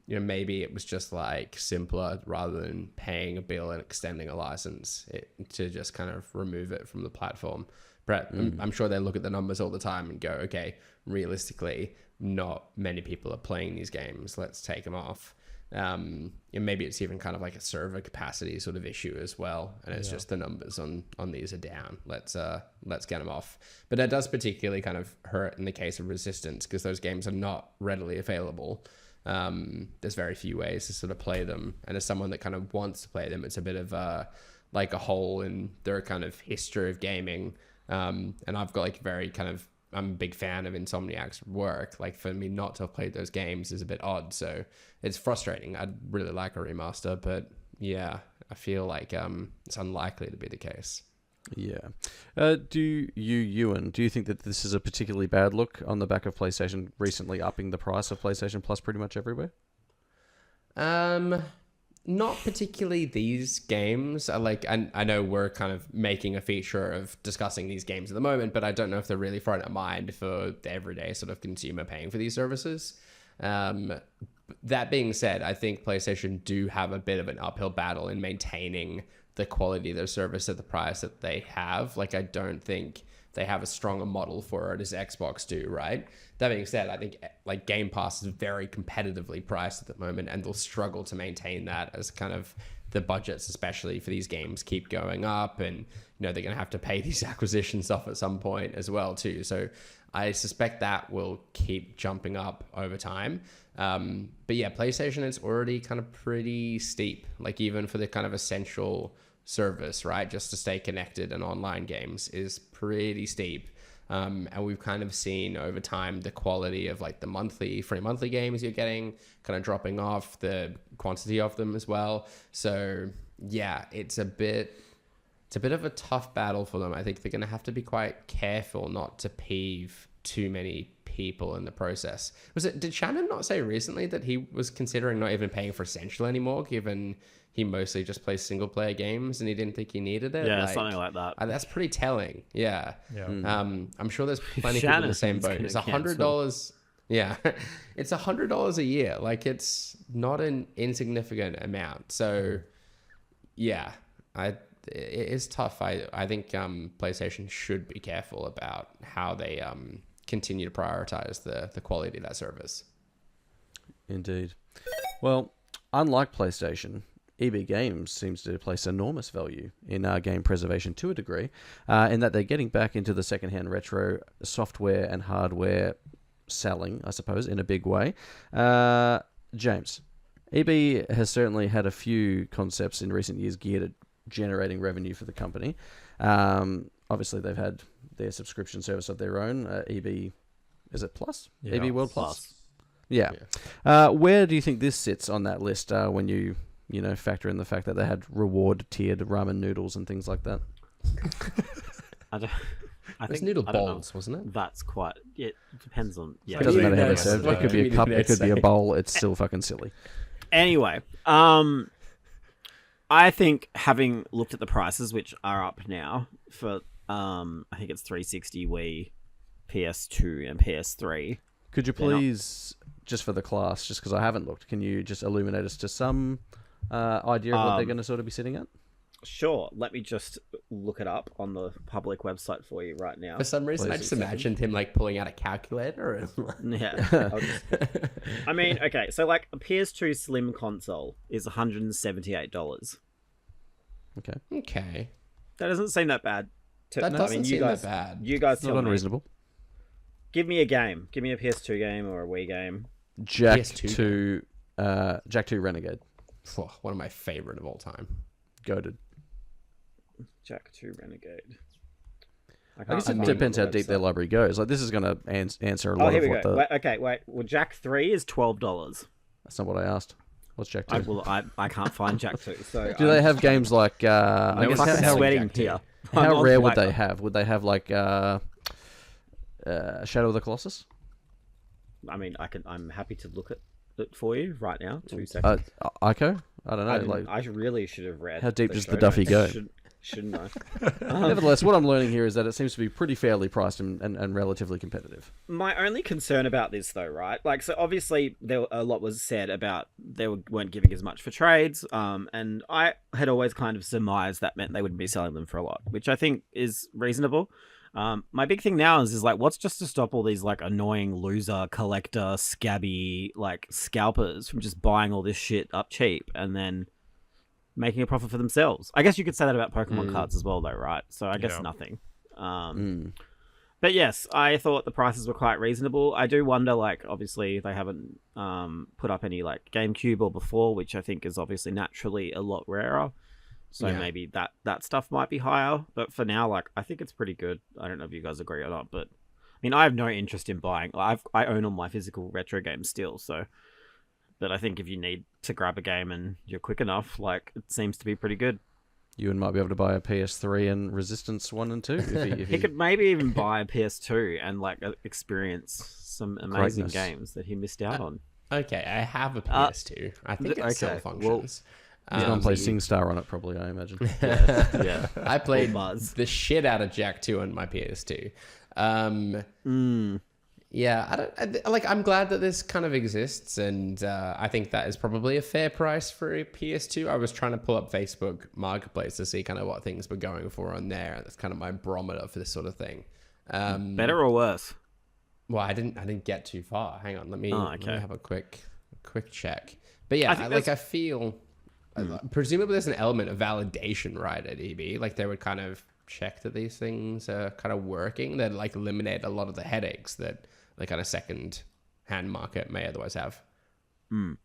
Maybe it was just like simpler rather than paying a bill and extending a license to just kind of remove it from the platform. But I'm sure they look at the numbers all the time and go, okay, realistically, not many people are playing these games. Let's take them off. Maybe it's even kind of like a server capacity sort of issue as well, and it's just the numbers on these are down. Let's get them off. But that does particularly kind of hurt in the case of Resistance because those games are not readily available. There's very few ways to sort of play them, and as someone that kind of wants to play them, it's a bit of like a hole in their kind of history of gaming. And I've got like I'm a big fan of Insomniac's work. Like, for me not to have played those games is a bit odd. So it's frustrating. I'd really like a remaster, but yeah, I feel like it's unlikely to be the case. Yeah. Do you think that this is a particularly bad look on the back of PlayStation recently upping the price of PlayStation Plus pretty much everywhere? Not particularly these games. I know we're kind of making a feature of discussing these games at the moment, but I don't know if they're really front of mind for the everyday sort of consumer paying for these services. That being said, I think PlayStation do have a bit of an uphill battle in maintaining the quality of their service at the price that they have. Like, I don't think they have as strong a model for it as Xbox do, right? That being said, I think like Game Pass is very competitively priced at the moment, and they'll struggle to maintain that as kind of the budgets, especially for these games, keep going up, and they're going to have to pay these acquisition stuff at some point as well too. So I suspect that will keep jumping up over time. But yeah, PlayStation is already kind of pretty steep, like even for the kind of essential service, right? Just to stay connected and online games is pretty steep. And we've kind of seen over time the quality of like the free monthly games you're getting kind of dropping off, the quantity of them as well. So yeah, it's a bit it's a bit of a tough battle for them. I think they're going to have to be quite careful not to peeve too many people in the process. Did Shannon not say recently that he was considering not even paying for Essential anymore, given he mostly just plays single player games and he didn't think he needed it? Yeah, something like that. That's pretty telling. Yeah. I'm sure there's plenty of people in the same boat. It's $100. Yeah, it's $100 a year. Like, it's not an insignificant amount. So yeah, it is tough. I think PlayStation should be careful about how they continue to prioritize the quality of that service. Indeed. Well, unlike PlayStation, EB Games seems to place enormous value in game preservation to a degree, in that they're getting back into the secondhand retro software and hardware selling, I suppose, in a big way. James, EB has certainly had a few concepts in recent years geared at generating revenue for the company. Obviously, they've had their subscription service of their own, EB, is it Plus? Yeah. EB World Plus. Yeah. Where do you think this sits on that list when you factor in the fact that they had reward tiered ramen noodles and things like that? I think noodle I don't know. bowls, wasn't it? That's quite. It depends on. Yeah. It doesn't matter how they Next. serve. It could be a cup. It could be a bowl. It's still fucking silly. Anyway, I think having looked at the prices, which are up now for, I think it's 360 Wii, PS2, and PS3. Could you please, just for the class, just because I haven't looked, can you just illuminate us to some idea of what they're going to sort of be sitting at? Sure. Let me just look it up on the public website for you right now. For some reason, Please. I just imagined him like pulling out a calculator. Yeah. I mean, okay, so like a PS2 Slim console is $178. Okay. Okay. That doesn't seem that bad. That doesn't seem that bad. You guys Not tell me. unreasonable. Give me a game. Give me a PS2 game or a Wii game. Jack PS2 2 Renegade. One of my favorite of all time. Goated. Jack 2 Renegade. I guess it depends how deep their library goes. Like, this is going to answer a lot here of we what go. the... Wait. Well, Jack 3 is $12. That's not what I asked. What's Jack 2? I can't find Jack 2. So Do they have games like... I I'm guess fucking how sweating here. how rare would they have? Would they have like Shadow of the Colossus? I mean, I'm happy to look at it for you right now. 2 seconds. Ico? I don't know. I really should have read. How deep the does show the Duffy notes. go? Shouldn't I? Nevertheless, what I'm learning here is that it seems to be pretty fairly priced and relatively competitive. My only concern about this, though, right? Like, so obviously a lot was said about they weren't giving as much for trades, and I had always kind of surmised that meant they wouldn't be selling them for a lot, which I think is reasonable. My big thing now is like, what's just to stop all these like annoying loser collector scabby like scalpers from just buying all this shit up cheap and then making a profit for themselves? I guess you could say that about Pokemon cards as well, though, right? So I guess nothing. But yes, I thought the prices were quite reasonable. I do wonder, like, obviously they haven't put up any like GameCube or before, which I think is obviously naturally a lot rarer. So maybe that stuff might be higher. But for now, like, I think it's pretty good. I don't know if you guys agree or not, but I mean, I have no interest in buying. I own all my physical retro games still, so. But I think if you need to grab a game and you're quick enough, like, it seems to be pretty good. Ewan might be able to buy a PS3 and Resistance 1 and 2. If He could maybe even buy a PS2 and like experience some amazing Greatness. games that he missed out on. Okay, I have a PS2. I think it still okay, functions. He's going to play SingStar on it, probably, I imagine. Yeah. I played Buzz. the shit out of Jack 2 on my PS2. Yeah, I'm glad that this kind of exists, and I think that is probably a fair price for a PS2. I was trying to pull up Facebook Marketplace to see kind of what things were going for on there. That's kind of my barometer for this sort of thing. Better or worse? Well, I didn't get too far. Hang on, let me have a quick check. But yeah, I feel presumably there's an element of validation, right, at EB. Like, they would kind of check that these things are kind of working. They'd like eliminate a lot of the headaches that the kind of second hand market may otherwise have. And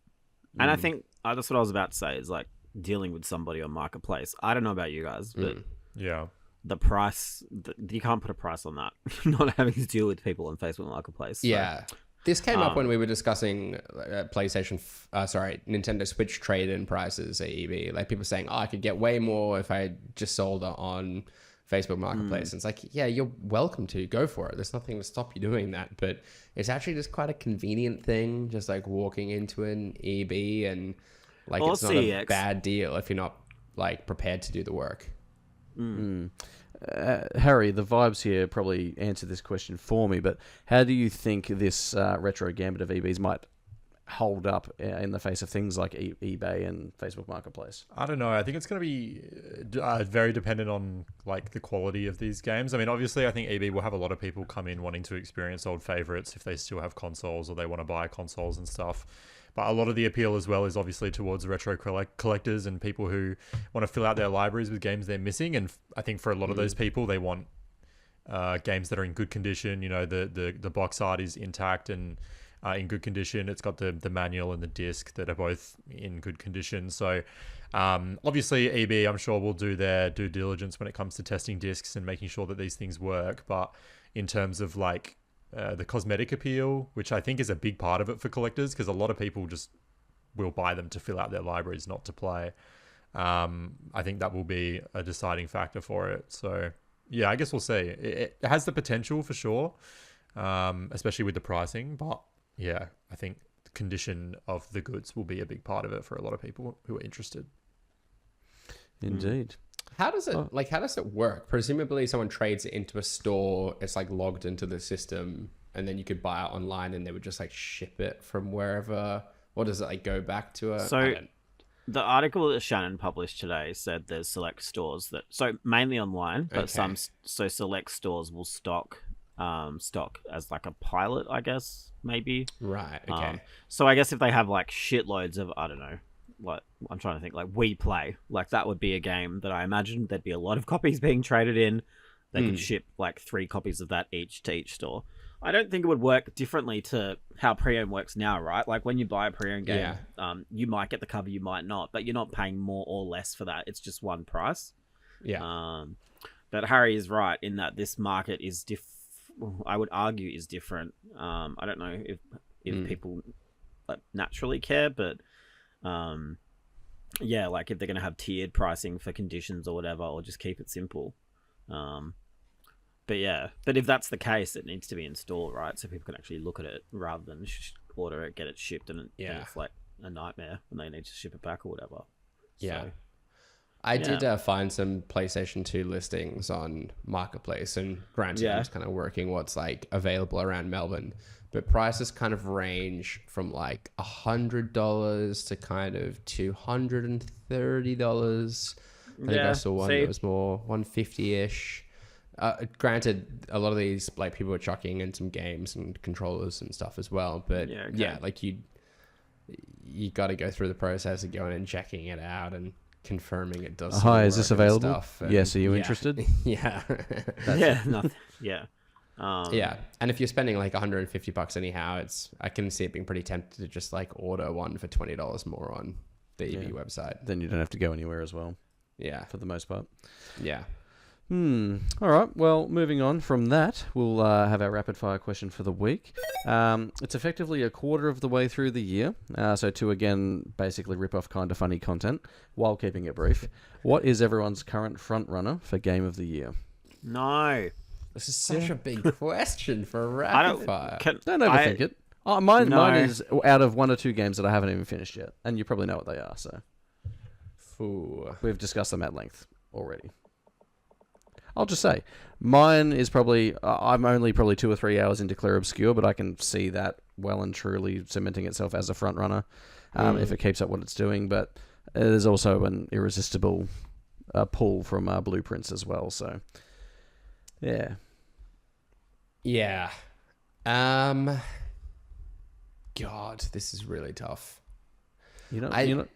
I think that's what I was about to say is like dealing with somebody on Marketplace. I don't know about you guys, but Yeah. the price, you can't put a price on that. Not having to deal with people on Facebook Marketplace. So Yeah. This came up when we were discussing Nintendo Switch trade-in prices at EB. Like people saying, I could get way more if I just sold it on Facebook Marketplace. And it's like, yeah, you're welcome to. Go for it. There's nothing to stop you doing that. But it's actually just quite a convenient thing, just like walking into an EB and like Or it's not CX. a bad deal if you're not like prepared to do the work. Harry, the vibes here probably answer this question for me, but how do you think this retro gambit of EBs might hold up in the face of things like eBay and Facebook Marketplace? I don't know. I think it's going to be very dependent on like the quality of these games. I mean, obviously, I think EB will have a lot of people come in wanting to experience old favorites if they still have consoles or they want to buy consoles and stuff. But a lot of the appeal as well is obviously towards retro collectors and people who want to fill out their libraries with games they're missing. And I think for a lot of those people, they want games that are in good condition. You know, the box art is intact and in good condition. It's got the manual and the disc that are both in good condition. So obviously EB, I'm sure, will do their due diligence when it comes to testing discs and making sure that these things work. But in terms of like the cosmetic appeal, which I think is a big part of it for collectors, because a lot of people just will buy them to fill out their libraries, not to play. I think that will be a deciding factor for it. So yeah, I guess we'll see. It has the potential for sure, especially with the pricing. But yeah, I think the condition of the goods will be a big part of it for a lot of people who are interested. Indeed. How does it work? Presumably someone trades it into a store, it's like logged into the system, and then you could buy it online and they would just like ship it from wherever. Or does it like go back to a... So the article that Shannon published today said there's select stores that, so mainly online, but select stores will stock as like a pilot, I guess, maybe. Right, okay. So I guess if they have like shitloads of, I don't know, like I'm trying to think, like We Play, like that would be a game that I imagine there'd be a lot of copies being traded in. They could ship like 3 copies of that each to each store. I don't think it would work differently to how pre-owned works now, right? Like when you buy a pre-owned game, you might get the cover, you might not, but you're not paying more or less for that. It's just one price. Yeah. But Harry is right in that this market is I would argue is different. I don't know if people like naturally care, but yeah, like if they're going to have tiered pricing for conditions or whatever, or just keep it simple. But yeah, but if that's the case, it needs to be installed, right? So people can actually look at it rather than order it, get it shipped, and it's like a nightmare when they need to ship it back or whatever. Yeah. So, I did find some PlayStation 2 listings on Marketplace, and granted, I'm just kind of working what's like available around Melbourne, but prices kind of range from like $100 to kind of $230. I think I saw one that was more 150-ish. Granted, a lot of these like people are chucking in some games and controllers and stuff as well, but like you got to go through the process of going and checking it out and confirming it does. Hi, is this available? Yes, are you interested? Yeah. nothing. Yeah. And if you're spending like $150 anyhow, I can see it being pretty tempted to just like order one for $20 more on the EB website. Then you don't have to go anywhere as well. Yeah, for the most part. Yeah. All right. Well, moving on from that, we'll have our rapid fire question for the week. It's effectively a quarter of the way through the year, so to again basically rip off kind of funny content while keeping it brief. What is everyone's current front runner for game of the year? No, this is such a big question for a rapid fire. Don't overthink it. Oh, mine is out of 1 or 2 games that I haven't even finished yet, and you probably know what they are. So we've discussed them at length already. I'll just say, mine is probably, I'm only probably 2 or 3 hours into Clair Obscur, but I can see that well and truly cementing itself as a front runner if it keeps up what it's doing. But there's also an irresistible pull from Blueprints as well. So, yeah. Yeah. God, this is really tough. You're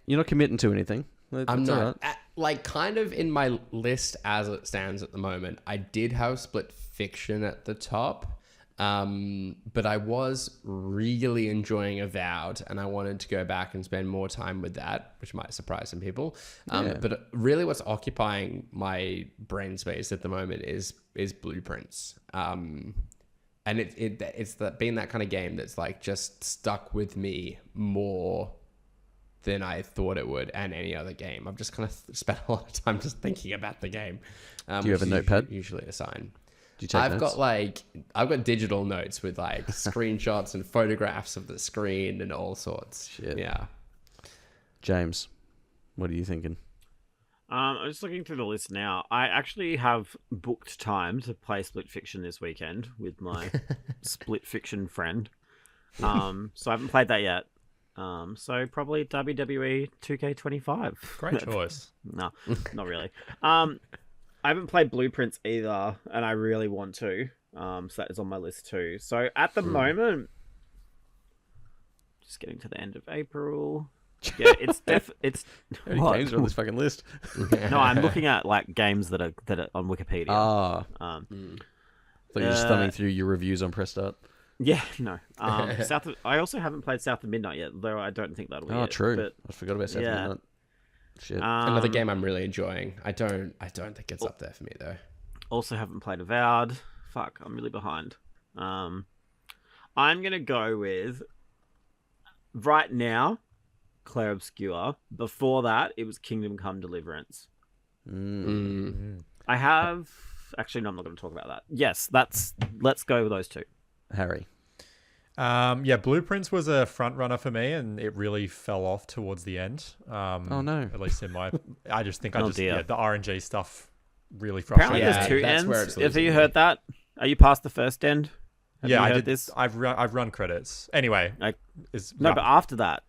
not committing to anything. I'm not. Like, kind of in my list as it stands at the moment, I did have Split Fiction at the top, but I was really enjoying Avowed, and I wanted to go back and spend more time with that, which might surprise some people. But really what's occupying my brain space at the moment is Blueprints. and it's been that kind of game that's like just stuck with me more than I thought it would, and any other game. I've just kind of spent a lot of time just thinking about the game. Do you have a notepad? Usually a sign. Do you take notes? I've got digital notes with like screenshots and photographs of the screen and all sorts. Shit. Yeah. James, what are you thinking? I'm just looking through the list now. I actually have booked time to play Split Fiction this weekend with my Split Fiction friend. So I haven't played that yet. So probably WWE 2K25. Great choice. No, not really. I haven't played Blueprints either, and I really want to. So that is on my list too. So at the moment, just getting to the end of April. Yeah, it's it's How many games are on this fucking list? No, I'm looking at like games that are on Wikipedia. I thought you were just thumbing through your reviews on Press Start. Yeah, no. I also haven't played South of Midnight yet, though I don't think that'll be it. True. But, I forgot about South of Midnight. Shit. Another game I'm really enjoying. I don't think it's up there for me though. Also haven't played Avowed. Fuck, I'm really behind. I'm gonna go with right now, Clair Obscur. Before that, it was Kingdom Come Deliverance. I have actually no, I'm not going to talk about that. Yes, let's go with those two. Harry. Yeah, Blueprints was a front runner for me, and it really fell off towards the end. Oh no! At least in my, I just think the RNG stuff really Apparently, frustrated. there's two that's where ends. it's Have you losing heard that? Are you past the first end? Have yeah, you I heard did this. I've run credits. Anyway, No, but after that,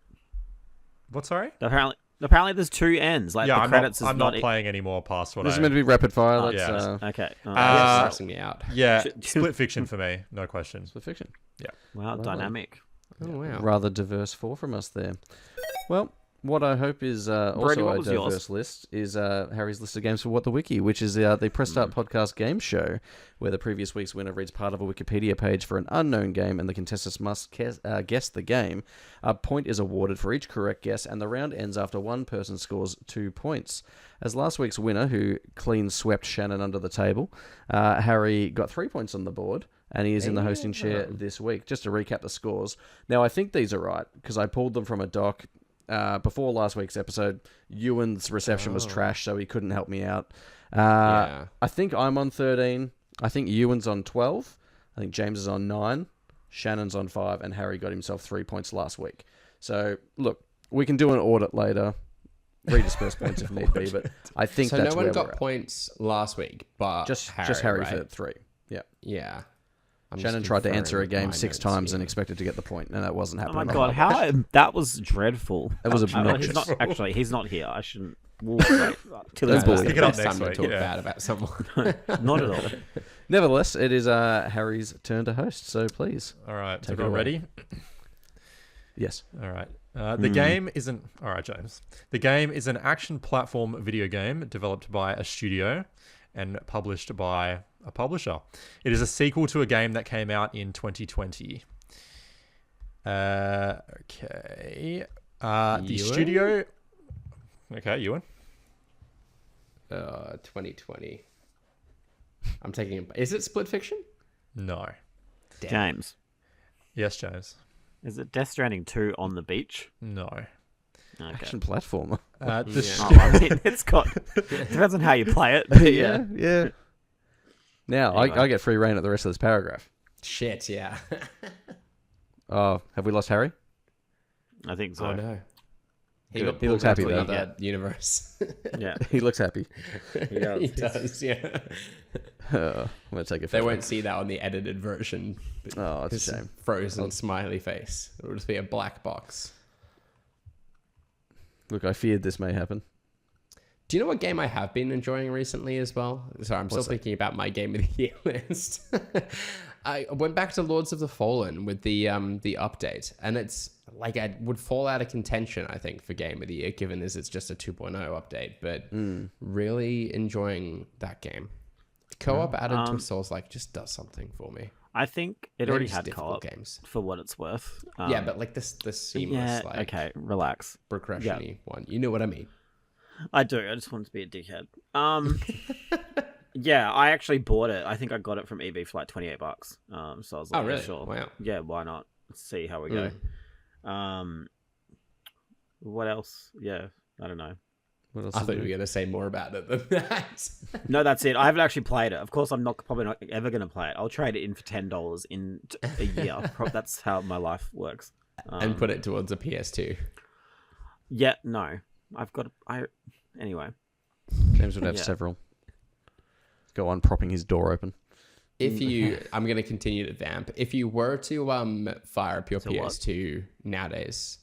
what? Sorry. Apparently, there's two ends. Like Yeah, the credits I'm is not playing anymore past what This I. is meant to be rapid fire. Oh, Let's, yeah. Okay. It's stressing me out. Yeah, Split Fiction for me, no question. Split Fiction. Wow, dynamic. Oh wow. Rather diverse four from us there. Well, what I hope is Brady, also what a was diverse yours? list is Harry's list of games for What the Wiki, which is the Press Start podcast game show, where the previous week's winner reads part of a Wikipedia page for an unknown game, and the contestants must guess the game. A point is awarded for each correct guess, and the round ends after one person scores 2 points. As last week's winner, who clean swept Shannon under the table, Harry got 3 points on the board, and he is in the hosting chair this week. Just to recap the scores. Now, I think these are right, because I pulled them from a doc. Before last week's episode, Ewan's reception was trash, so he couldn't help me out. I think I'm on 13. I think Ewan's on 12. I think James is on 9. Shannon's on 5, and Harry got himself 3 points last week. So, look, we can do an audit later, redisperse points if need be, but I think So that's no one where got we're at. points last week, but Just Harry right? for 3. Yeah. Yeah. I'm Shannon just tried to answer a confirming game my 6 notes times here. and expected to get the point, and that wasn't Oh happening. my god, that was dreadful. That was obnoxious. He's not here. I shouldn't. We'll wait till Don't he's bully. back. Pick it up Best time next to week, talk yeah. bad about someone. Not at all. Nevertheless, it is Harry's turn to host, so please. All right, Take it everyone away. ready? Yes. All right. The game isn't. All right, James. The game is an action platform video game developed by a studio and published by a publisher. It is a sequel to a game that came out in 2020. Okay. The Ewan? studio. Okay, Ewan. 2020. I'm taking. Is it Split Fiction? No. James, Yes, James. is it Death Stranding 2 on the beach? No. Okay. Action platformer. Oh, I mean, it's got depends on how you play it. But yeah. yeah. Now, Anyway. I get free reign at the rest of this paragraph. Shit. Yeah. Oh, have we lost Harry? I think so. Oh no. Good. got He looks pulled happy, into though. another universe. Yeah. He looks happy. He does. Yeah. I'm going to take a They photo. won't see that on the edited version. Oh, it's His a shame. frozen smiley face. It'll just be a black box. Look, I feared this may happen. Do you know what game I have been enjoying recently as well? Sorry, I'm still that? thinking about my game of the year list. I went back to Lords of the Fallen with the update, and it's like I would fall out of contention, I think, for game of the year, given this it's just a 2.0 update. But really enjoying that game. Co-op added to Souls-like just does something for me. I think it Maybe already just had difficult co-op games. for what it's worth. Yeah, but like this seamless, yeah. like Okay, relax. progression-y one. You know what I mean? I do. I just want to be a dickhead. Yeah, I actually bought it. I think I got it from EB for like $28. So I was like, Oh, really? sure. Wow. Yeah, why not? Let's see how we go. What else? Yeah, I don't know. What else I is thought you there? were going to say more about it than that. No, that's it. I haven't actually played it. Of course, I'm probably not ever going to play it. I'll trade it in for $10 in a year. That's how my life works. And put it towards a PS2. Yeah, no. Anyway. James would have Yeah. several. Go on, propping his door open. I'm going to continue to vamp. If you were to fire up your So what? PS2 nowadays,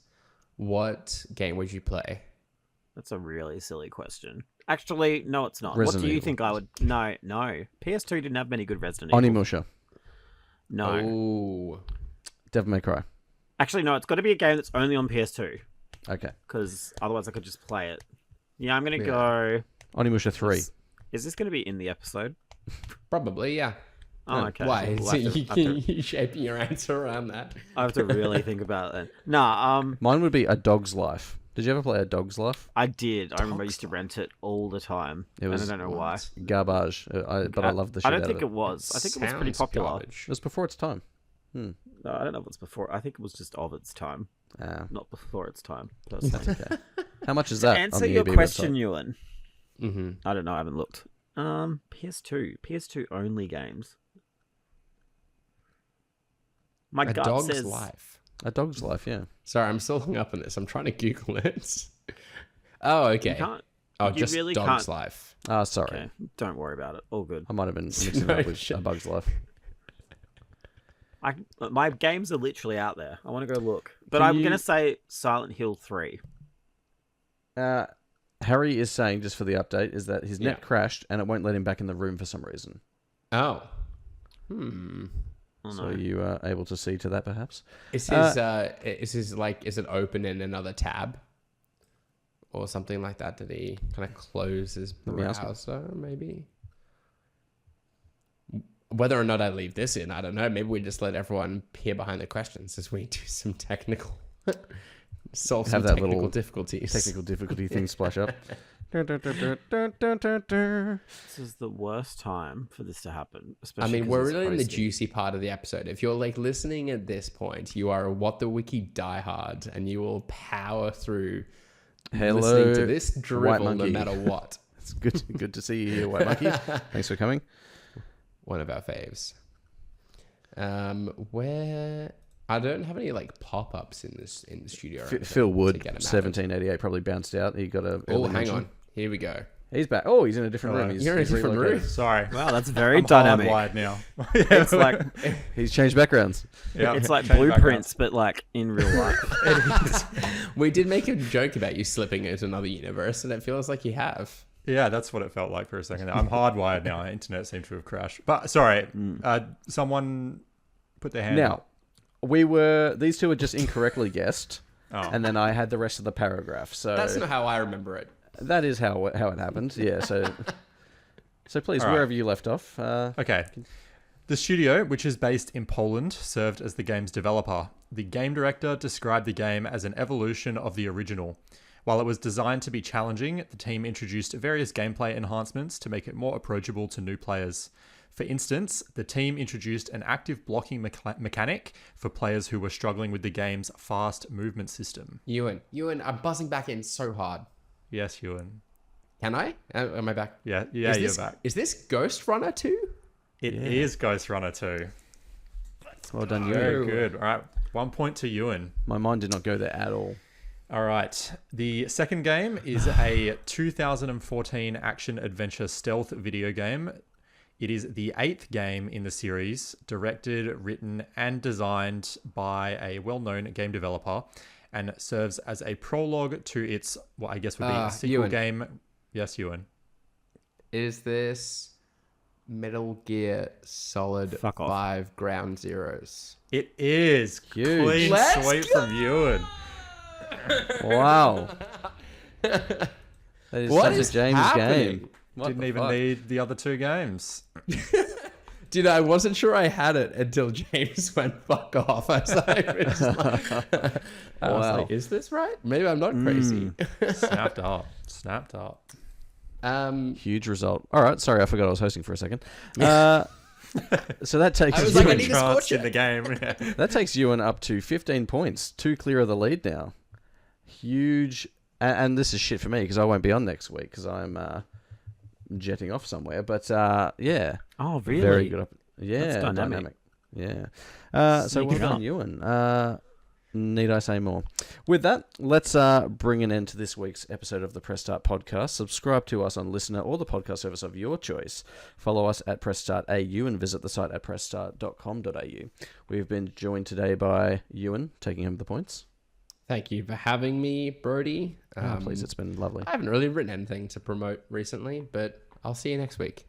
what game would you play? That's a really silly question. Actually, no, it's not. Resident what do you Evil. think I would... No. PS2 didn't have many good Resident Oni Evil. Musha. No. Oh, Devil May Cry. Actually, no, it's got to be a game that's only on PS2. Okay. Because otherwise I could just play it. Yeah, I'm going to go... Oni Musha 3. Is this going to be in the episode? probably, yeah. Oh, okay. Why? We'll So have to- you shaping your answer around that? I have to really think about it. Nah, Mine would be A Dog's Life. Did you ever play A Dog's Life? I did. I remember I used to rent it all the time. It was- and I don't know why. Garbage. But I love the shit I don't out think of it was. I think it was pretty Sounds popular. garbage. It was before its time. No, I don't know if it's before. I think it was just of its time, Ah, not before its time. Personally. okay. How much is that? on Answer the your EB question, website? Ewan. Mm-hmm. I don't know. I haven't looked. PS2 only games. My A gut Dog's says Life. A Dog's Life, yeah. Sorry, I'm still hung up on this. I'm trying to Google it. Oh, okay. you can't. Oh, you just really Dog's can't- Life. Ah, sorry. Okay, don't worry about it. All good. I might have been mixing No it up with shit. A Bug's Life. My games are literally out there. I want to go look, but Can I'm you- gonna say Silent Hill 3. Harry is saying, just for the update, is that his net Yeah. crashed and it won't let him back in the room for some reason. Oh. Oh, So no. are you able to see to that, perhaps? Is it open in another tab? Or something like that? Did he kind of close his Let me ask him. browser, maybe? Whether or not I leave this in, I don't know. Maybe we just let everyone peer behind the questions as we do some technical... solve some Have that technical little difficulties. Technical difficulty thing splash up. This is the worst time for this to happen. I Especially mean, 'cause we're it's really in the hosting. juicy part of the episode. If you're like listening at this point, you are What the Wiki diehard, and you will power through Hello, listening to this White drivel no Monkey. matter what. It's good to see you here, White Monkey. Thanks for coming. One of our faves. Where I don't have any like pop-ups in the studio. or anything Phil to Wood, get him out of. 1788, probably bounced out. He got a. Oh, early hang mention. on. Here we go. He's back. Oh, he's in a different Hello. room. He's, You're in a he's different relocated. room? Sorry. Wow, that's very I'm dynamic. hardwired now. It's like He's changed backgrounds. Yeah, it's like change blueprints, but like in real life. We did make a joke about you slipping into another universe, and it feels like you have. Yeah, that's what it felt like for a second. I'm hardwired now. The internet seemed to have crashed. But sorry, someone put their hand Now, up. these two were just incorrectly guessed, Oh. and then I had the rest of the paragraph. So That's not how I remember it. that is how it happened. Yeah. So please, All right. wherever you left off. Okay. The studio, which is based in Poland, served as the game's developer. The game director described the game as an evolution of the original. While it was designed to be challenging, the team introduced various gameplay enhancements to make it more approachable to new players. For instance, the team introduced an active blocking mechanic for players who were struggling with the game's fast movement system. Ewan, I'm buzzing back in so hard. Yes, Ewan. Can I? Am I back? Yeah, Is you're this, back. Is this Ghost Runner 2? It is Ghost Runner 2. Well done, you. Very good. All right, 1 point to Ewan. My mind did not go there at all. All right. The second game is a 2014 action-adventure stealth video game. It is the 8th game in the series, directed, written, and designed by a well-known game developer, and serves as a prologue to its, what I guess would be a sequel Ewan. game. Yes, Ewan. Is this Metal Gear Solid Fuck off. 5 Ground Zeroes? It is. Huge. Clean Let's sweep from Ewan. Wow. That is What such is a James happening? game. What Didn't the even fuck? need the other two games. Dude, I wasn't sure I had it until James went fuck off. I was Wow. like, is this right? Maybe I'm not crazy. Snapped up. Snapped up. Huge result. All right, sorry, I forgot I was hosting for a second. So that takes I was like, I Ewan, need a score Chance in the game. that takes Ewan up to 15 points, 2 clear of the lead now. Huge, and this is shit for me because I won't be on next week because I'm jetting off somewhere. But yeah, Oh, really? very good. Yeah, That's dynamic. dynamic. Yeah. So well Sneaking done, up. Ewan. Need I say more? With that, let's bring an end to this week's episode of the Press Start podcast. Subscribe to us on Listener or the podcast service of your choice. Follow us at Press Start AU and visit the site at pressstart.com.au. We've been joined today by Ewan, taking home the points. Thank you for having me, Brody. Please, it's been lovely. I haven't really written anything to promote recently, but I'll see you next week.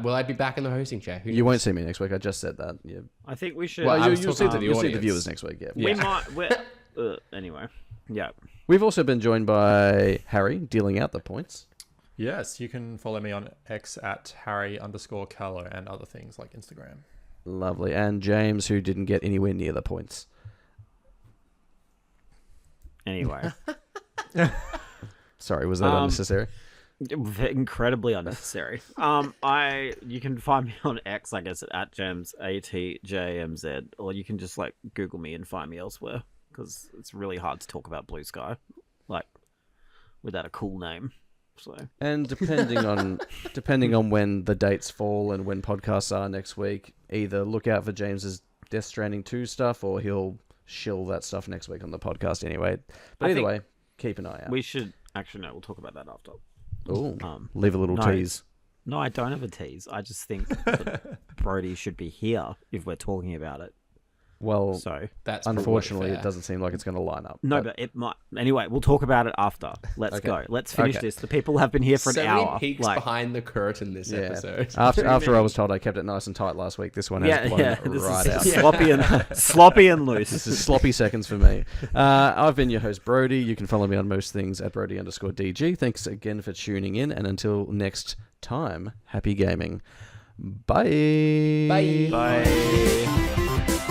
Will I be back in the hosting chair? Who You knows? won't see me next week. I just said that. Yeah. I think we should. Well, I was you'll talking see to the you'll see the audience. viewers next week. Yeah. we might. Anyway. Yeah. We've also been joined by Harry, dealing out the points. Yes, you can follow me on X at Harry_Callow and other things like Instagram. Lovely. And James, who didn't get anywhere near the points. Anyway. Sorry, was that unnecessary? Incredibly unnecessary. You can find me on X, I guess, at James ATJMZ, or you can just like Google me and find me elsewhere because it's really hard to talk about Blue Sky, like without a cool name. So And depending on when the dates fall and when podcasts are next week, either look out for James's Death Stranding 2 stuff or he'll shill that stuff next week on the podcast anyway. But I either think way, keep an eye out. we should actually no, we'll talk about that after. Ooh, leave a little no. tease. No, I don't have a tease. I just think that Brody should be here if we're talking about it. Well, So That's unfortunately, probably it fair. doesn't seem like it's going to line up. no, but it might. Anyway, we'll talk about it after. Let's Okay. go. Let's finish Okay. this. The people have been here for So an many hour. peeks Like, behind the curtain this Yeah. episode. After I was told I kept it nice and tight last week, this one has blown This right is out. sloppy and loose. This is sloppy seconds for me. I've been your host, Brody. You can follow me on most things at Brody_DG. Thanks again for tuning in, and until next time, happy gaming. Bye. Bye. Bye.